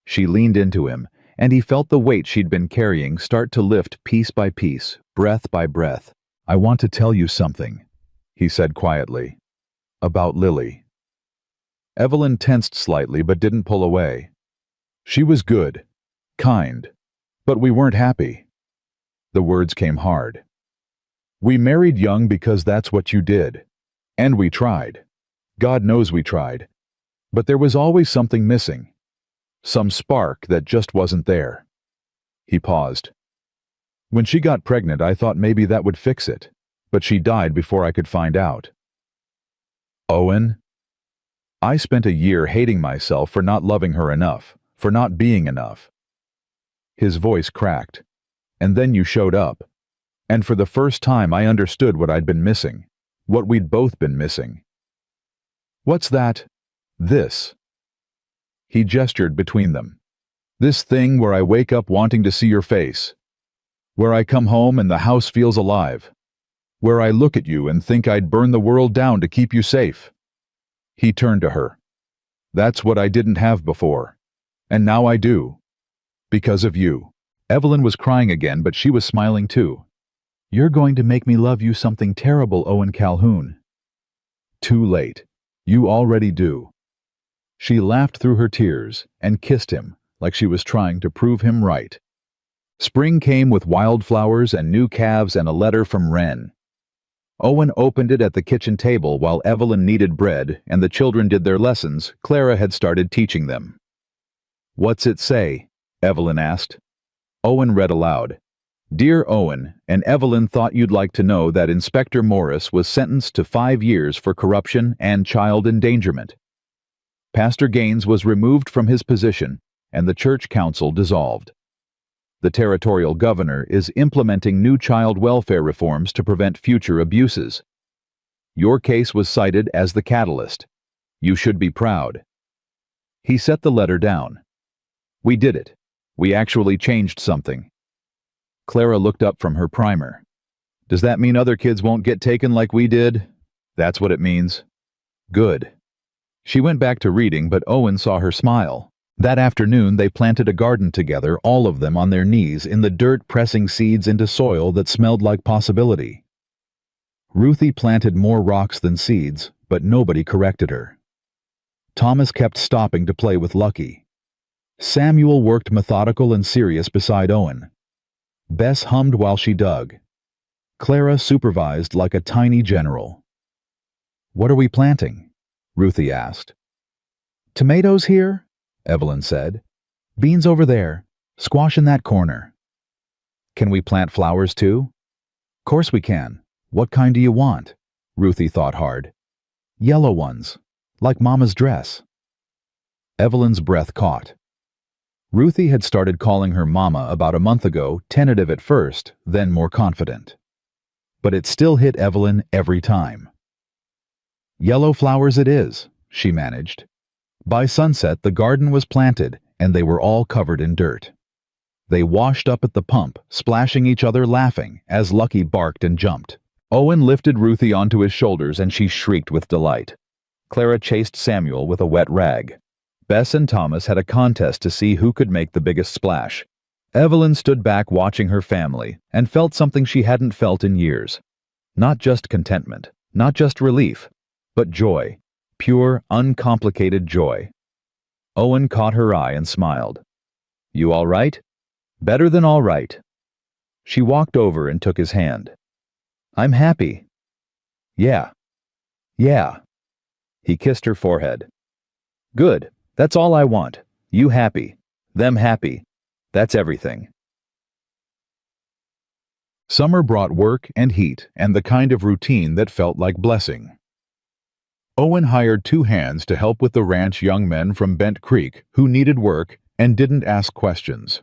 She leaned into him, and he felt the weight she'd been carrying start to lift piece by piece, breath by breath. I want to tell you something, he said quietly. About Lily. Evelyn tensed slightly but didn't pull away. She was good, kind, but we weren't happy. The words came hard. We married young because that's what you did. And we tried. God knows we tried. But there was always something missing. Some spark that just wasn't there. He paused. When she got pregnant, I thought maybe that would fix it, but she died before I could find out. Owen? I spent a year hating myself for not loving her enough, for not being enough. His voice cracked. And then you showed up. And for the first time I understood what I'd been missing, what we'd both been missing. What's that? This. He gestured between them. This thing where I wake up wanting to see your face. Where I come home and the house feels alive. Where I look at you and think I'd burn the world down to keep you safe. He turned to her. That's what I didn't have before. And now I do. Because of you. Evelyn was crying again, but she was smiling too. You're going to make me love you something terrible, Owen Calhoun. Too late. You already do. She laughed through her tears and kissed him like she was trying to prove him right. Spring came with wildflowers and new calves and a letter from Wren. Owen opened it at the kitchen table while Evelyn kneaded bread and the children did their lessons. Clara had started teaching them. What's it say? Evelyn asked. Owen read aloud. Dear Owen, and Evelyn thought you'd like to know that Inspector Morris was sentenced to 5 years for corruption and child endangerment. Pastor Gaines was removed from his position and the church council dissolved. The territorial governor is implementing new child welfare reforms to prevent future abuses. Your case was cited as the catalyst. You should be proud. He set the letter down. We did it. We actually changed something. Clara looked up from her primer. Does that mean other kids won't get taken like we did? That's what it means. Good. She went back to reading, but Owen saw her smile. That afternoon they planted a garden together, all of them on their knees in the dirt, pressing seeds into soil that smelled like possibility. Ruthie planted more rocks than seeds, but nobody corrected her. Thomas kept stopping to play with Lucky. Samuel worked methodical and serious beside Owen. Bess hummed while she dug. Clara supervised like a tiny general. What are we planting? Ruthie asked. Tomatoes here, Evelyn said. Beans over there, squash in that corner. Can we plant flowers too? Course we can. What kind do you want? Ruthie thought hard. Yellow ones, like Mama's dress. Evelyn's breath caught. Ruthie had started calling her Mama about a month ago, tentative at first, then more confident. But it still hit Evelyn every time. Yellow flowers it is, she managed. By sunset, the garden was planted, and they were all covered in dirt. They washed up at the pump, splashing each other, laughing, as Lucky barked and jumped. Owen lifted Ruthie onto his shoulders, and she shrieked with delight. Clara chased Samuel with a wet rag. Bess and Thomas had a contest to see who could make the biggest splash. Evelyn stood back watching her family and felt something she hadn't felt in years. Not just contentment, not just relief, but joy. Pure, uncomplicated joy. Owen caught her eye and smiled. You all right? Better than all right. She walked over and took his hand. I'm happy. Yeah. Yeah. He kissed her forehead. Good. That's all I want. You happy. Them happy. That's everything. Summer brought work and heat and the kind of routine that felt like blessing. Owen hired 2 hands to help with the ranch, young men from Bent Creek who needed work and didn't ask questions.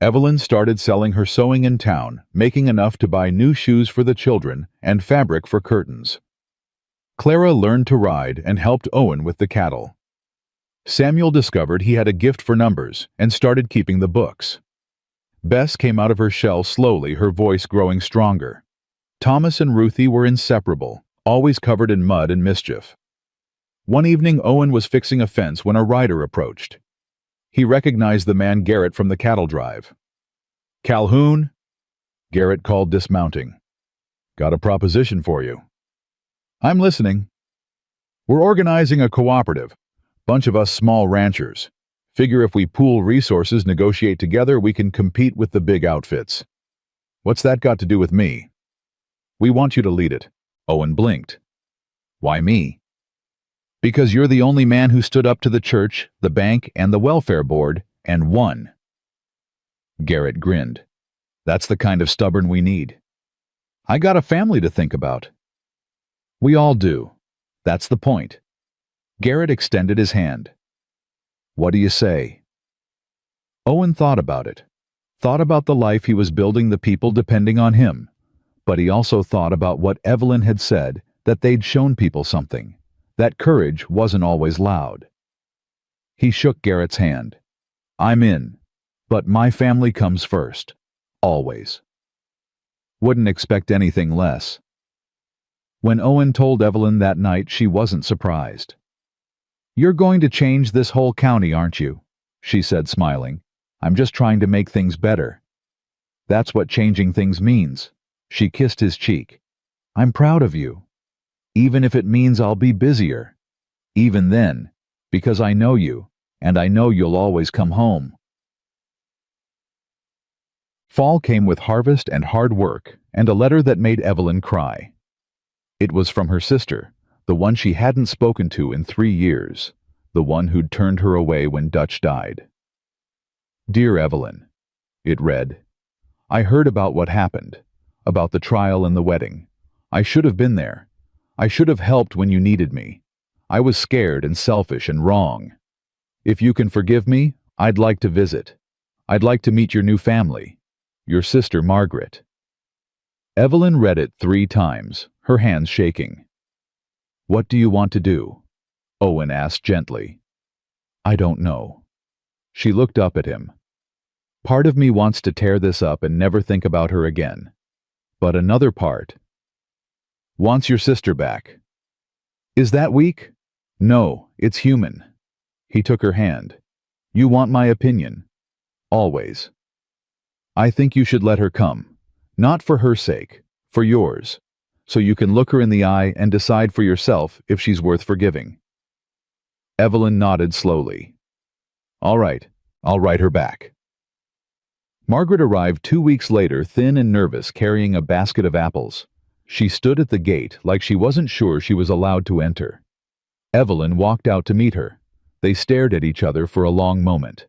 Evelyn started selling her sewing in town, making enough to buy new shoes for the children and fabric for curtains. Clara learned to ride and helped Owen with the cattle. Samuel discovered he had a gift for numbers and started keeping the books. Bess came out of her shell slowly, her voice growing stronger. Thomas and Ruthie were inseparable, always covered in mud and mischief. One evening Owen was fixing a fence when a rider approached. He recognized the man Garrett from the cattle drive. "Calhoun?" Garrett called, dismounting. "Got a proposition for you." "I'm listening." "We're organizing a cooperative. Bunch of us small ranchers. Figure if we pool resources, negotiate together, we can compete with the big outfits." "What's that got to do with me?" "We want you to lead it." Owen blinked. "Why me?" "Because you're the only man who stood up to the church, the bank, and the welfare board, and won." Garrett grinned. "That's the kind of stubborn we need." "I got a family to think about." "We all do. That's the point." Garrett extended his hand. "What do you say?" Owen thought about it. Thought about the life he was building, the people depending on him. But he also thought about what Evelyn had said, that they'd shown people something. That courage wasn't always loud. He shook Garrett's hand. "I'm in, but my family comes first. Always." "Wouldn't expect anything less." When Owen told Evelyn that night, she wasn't surprised. "You're going to change this whole county, aren't you?" she said, smiling. "I'm just trying to make things better." "That's what changing things means." She kissed his cheek. "I'm proud of you. Even if it means I'll be busier. Even then, because I know you, and I know you'll always come home." Fall came with harvest and hard work, and a letter that made Evelyn cry. It was from her sister, the one she hadn't spoken to in 3 years, the one who'd turned her away when Dutch died. "Dear Evelyn," it read, "I heard about what happened, about the trial and the wedding. I should have been there. I should have helped when you needed me. I was scared and selfish and wrong. If you can forgive me, I'd like to visit. I'd like to meet your new family. Your sister Margaret." Evelyn read it 3 times, her hands shaking. "What do you want to do?" Owen asked gently. "I don't know." She looked up at him. "Part of me wants to tear this up and never think about her again. But another part wants your sister back." "Is that weak?" "No, it's human." He took her hand. "You want my opinion?" "Always." "I think you should let her come. Not for her sake, for yours. So you can look her in the eye and decide for yourself if she's worth forgiving." Evelyn nodded slowly. "All right, I'll write her back." Margaret arrived 2 weeks later, thin and nervous, carrying a basket of apples. She stood at the gate like she wasn't sure she was allowed to enter. Evelyn walked out to meet her. They stared at each other for a long moment.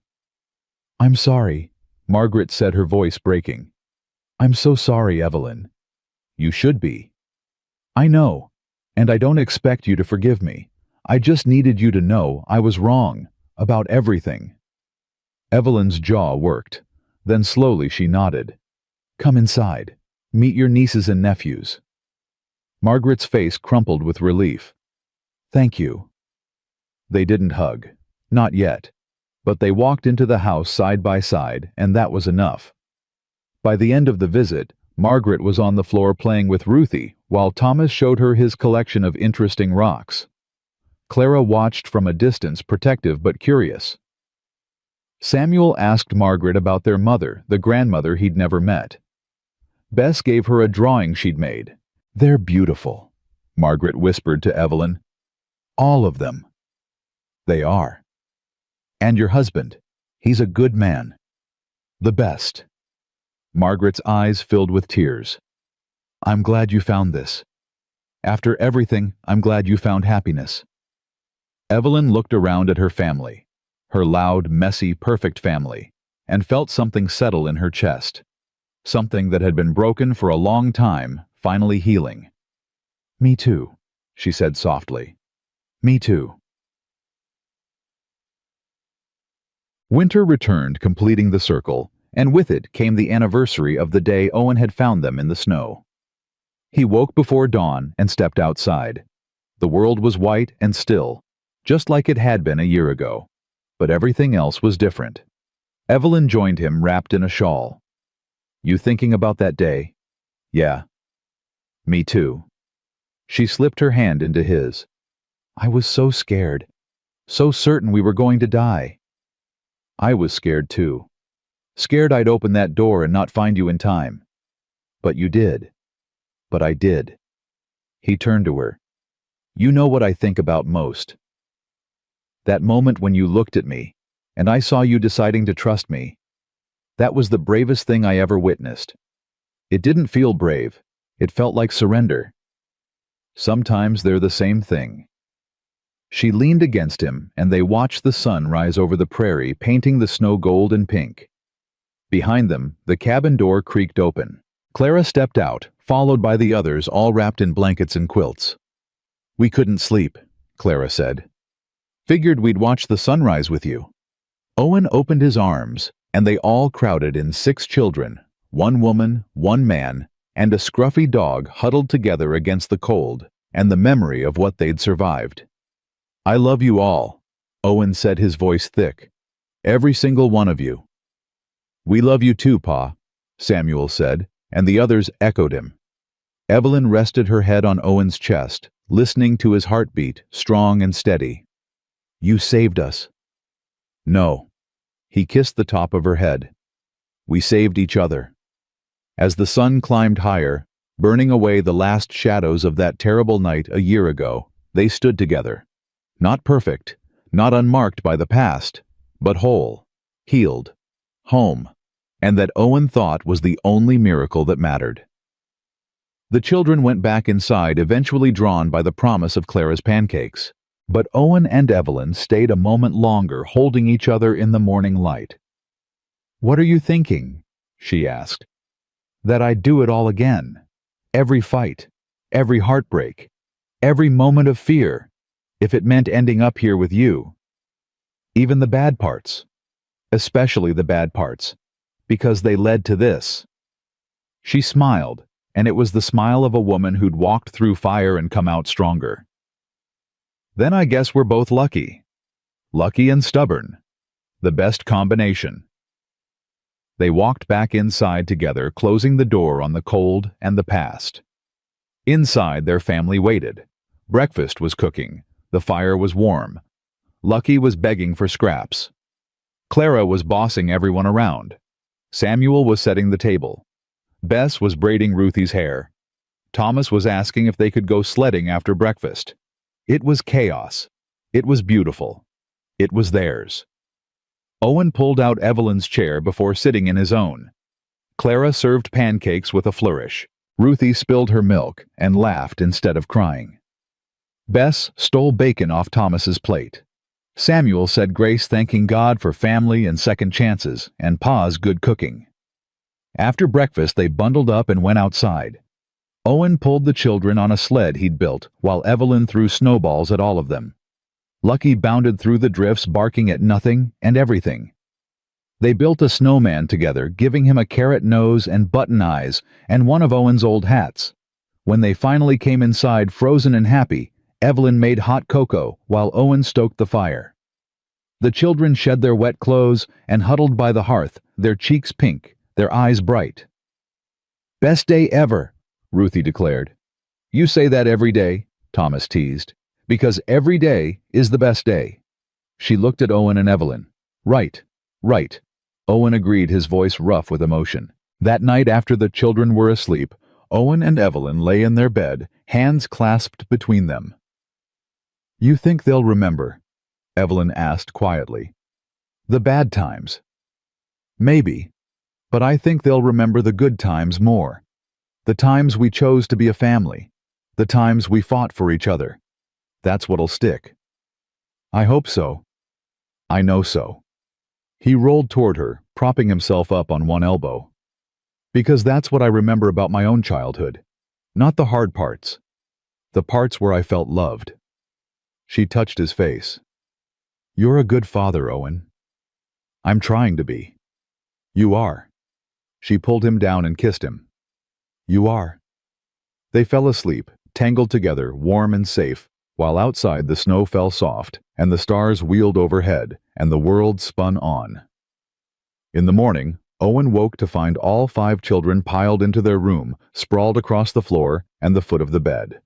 "I'm sorry," Margaret said, her voice breaking. "I'm so sorry, Evelyn." "You should be." "I know, and I don't expect you to forgive me. I just needed you to know I was wrong, about everything." Evelyn's jaw worked. Then slowly she nodded. "Come inside. Meet your nieces and nephews." Margaret's face crumpled with relief. "Thank you." They didn't hug. Not yet. But they walked into the house side by side, and that was enough. By the end of the visit, Margaret was on the floor playing with Ruthie, while Thomas showed her his collection of interesting rocks. Clara watched from a distance, protective but curious. Samuel asked Margaret about their mother, the grandmother he'd never met. Bess gave her a drawing she'd made. "They're beautiful," Margaret whispered to Evelyn. "All of them." "They are." "And your husband, he's a good man." "The best." Margaret's eyes filled with tears. "I'm glad you found this. After everything, I'm glad you found happiness." Evelyn looked around at her family, her loud, messy, perfect family, and felt something settle in her chest. Something that had been broken for a long time, finally healing. "Me too," she said softly. "Me too." Winter returned, completing the circle, and with it came the anniversary of the day Owen had found them in the snow. He woke before dawn and stepped outside. The world was white and still, just like it had been a year ago, but everything else was different. Evelyn joined him wrapped in a shawl. "You thinking about that day?" "Yeah." "Me too." She slipped her hand into his. "I was so scared, so certain we were going to die." "I was scared too. Scared I'd open that door and not find you in time. But you did. But I did." He turned to her. "You know what I think about most. That moment when you looked at me, and I saw you deciding to trust me. That was the bravest thing I ever witnessed. It didn't feel brave. It felt like surrender. Sometimes they're the same thing." She leaned against him, and they watched the sun rise over the prairie, painting the snow gold and pink. Behind them, the cabin door creaked open. Clara stepped out, followed by the others, all wrapped in blankets and quilts. "We couldn't sleep," Clara said. "Figured we'd watch the sunrise with you." Owen opened his arms, and they all crowded in 6 children, 1 woman, 1 man, and a scruffy dog huddled together against the cold and the memory of what they'd survived. "I love you all," Owen said, his voice thick. "Every single one of you." "We love you too, Pa," Samuel said, and the others echoed him. Evelyn rested her head on Owen's chest, listening to his heartbeat, strong and steady. "You saved us." "No." He kissed the top of her head. "We saved each other." As the sun climbed higher, burning away the last shadows of that terrible night a year ago, they stood together. Not perfect, not unmarked by the past, but whole, healed, home, and that Owen thought was the only miracle that mattered. The children went back inside, eventually drawn by the promise of Clara's pancakes. But Owen and Evelyn stayed a moment longer, holding each other in the morning light. "What are you thinking?" she asked. "That I'd do it all again. Every fight, every heartbreak, every moment of fear, if it meant ending up here with you. Even the bad parts. Especially the bad parts, because they led to this." She smiled, and it was the smile of a woman who'd walked through fire and come out stronger. "Then I guess we're both lucky. Lucky and stubborn. The best combination." They walked back inside together, closing the door on the cold and the past. Inside, their family waited. Breakfast was cooking. The fire was warm. Lucky was begging for scraps. Clara was bossing everyone around. Samuel was setting the table. Bess was braiding Ruthie's hair. Thomas was asking if they could go sledding after breakfast. It was chaos. It was beautiful. It was theirs. Owen pulled out Evelyn's chair before sitting in his own. Clara served pancakes with a flourish. Ruthie spilled her milk and laughed instead of crying. Bess stole bacon off Thomas's plate. Samuel said grace, thanking God for family and second chances, and Pa's good cooking. After breakfast, they bundled up and went outside. Owen pulled the children on a sled he'd built, while Evelyn threw snowballs at all of them. Lucky bounded through the drifts, barking at nothing and everything. They built a snowman together, giving him a carrot nose and button eyes and one of Owen's old hats. When they finally came inside, frozen and happy, Evelyn made hot cocoa while Owen stoked the fire. The children shed their wet clothes and huddled by the hearth, their cheeks pink, their eyes bright. "Best day ever," Ruthie declared. "You say that every day," Thomas teased, "because every day is the best day." She looked at Owen and Evelyn. "Right, right," Owen agreed, his voice rough with emotion. That night, after the children were asleep, Owen and Evelyn lay in their bed, hands clasped between them. "You think they'll remember?" Evelyn asked quietly. "The bad times?" "Maybe, but I think they'll remember the good times more. The times we chose to be a family. The times we fought for each other. That's what'll stick." "I hope so. I know so." He rolled toward her, propping himself up on one elbow. Because that's what I remember about my own childhood. Not the hard parts. The parts where I felt loved. She touched his face. You're a good father, Owen. I'm trying to be. You are. She pulled him down and kissed him. You are. They fell asleep, tangled together, warm and safe, while outside the snow fell soft, and the stars wheeled overhead, and the world spun on. In the morning, Owen woke to find all 5 children piled into their room, sprawled across the floor and the foot of the bed.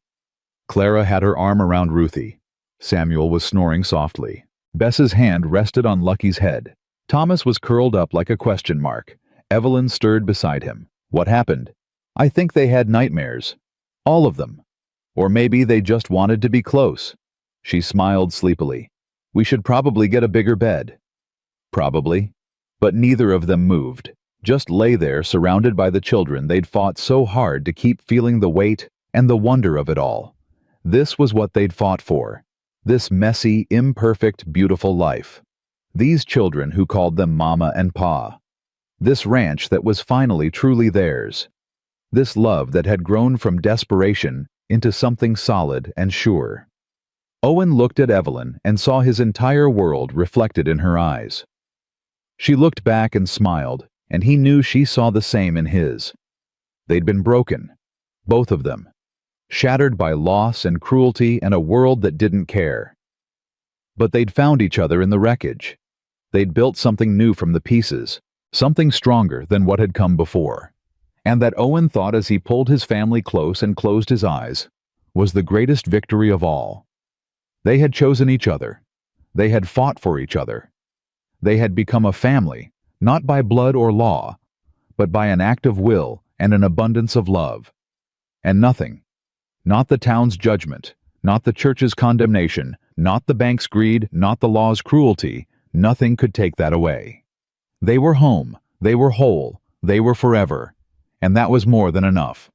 Clara had her arm around Ruthie. Samuel was snoring softly. Bess's hand rested on Lucky's head. Thomas was curled up like a question mark. Evelyn stirred beside him. What happened? I think they had nightmares. All of them. Or maybe they just wanted to be close. She smiled sleepily. We should probably get a bigger bed. Probably. But neither of them moved. Just lay there surrounded by the children they'd fought so hard to keep feeling the weight and the wonder of it all. This was what they'd fought for. This messy, imperfect, beautiful life. These children who called them Mama and Pa. This ranch that was finally truly theirs. This love that had grown from desperation into something solid and sure. Owen looked at Evelyn and saw his entire world reflected in her eyes. She looked back and smiled, and he knew she saw the same in his. They'd been broken, both of them, shattered by loss and cruelty and a world that didn't care. But they'd found each other in the wreckage. They'd built something new from the pieces, something stronger than what had come before. And that Owen thought as he pulled his family close and closed his eyes, was the greatest victory of all. They had chosen each other. They had fought for each other. They had become a family, not by blood or law, but by an act of will and an abundance of love. And nothing, not the town's judgment, not the church's condemnation, not the bank's greed, not the law's cruelty, nothing could take that away. They were home, they were whole, they were forever, and that was more than enough.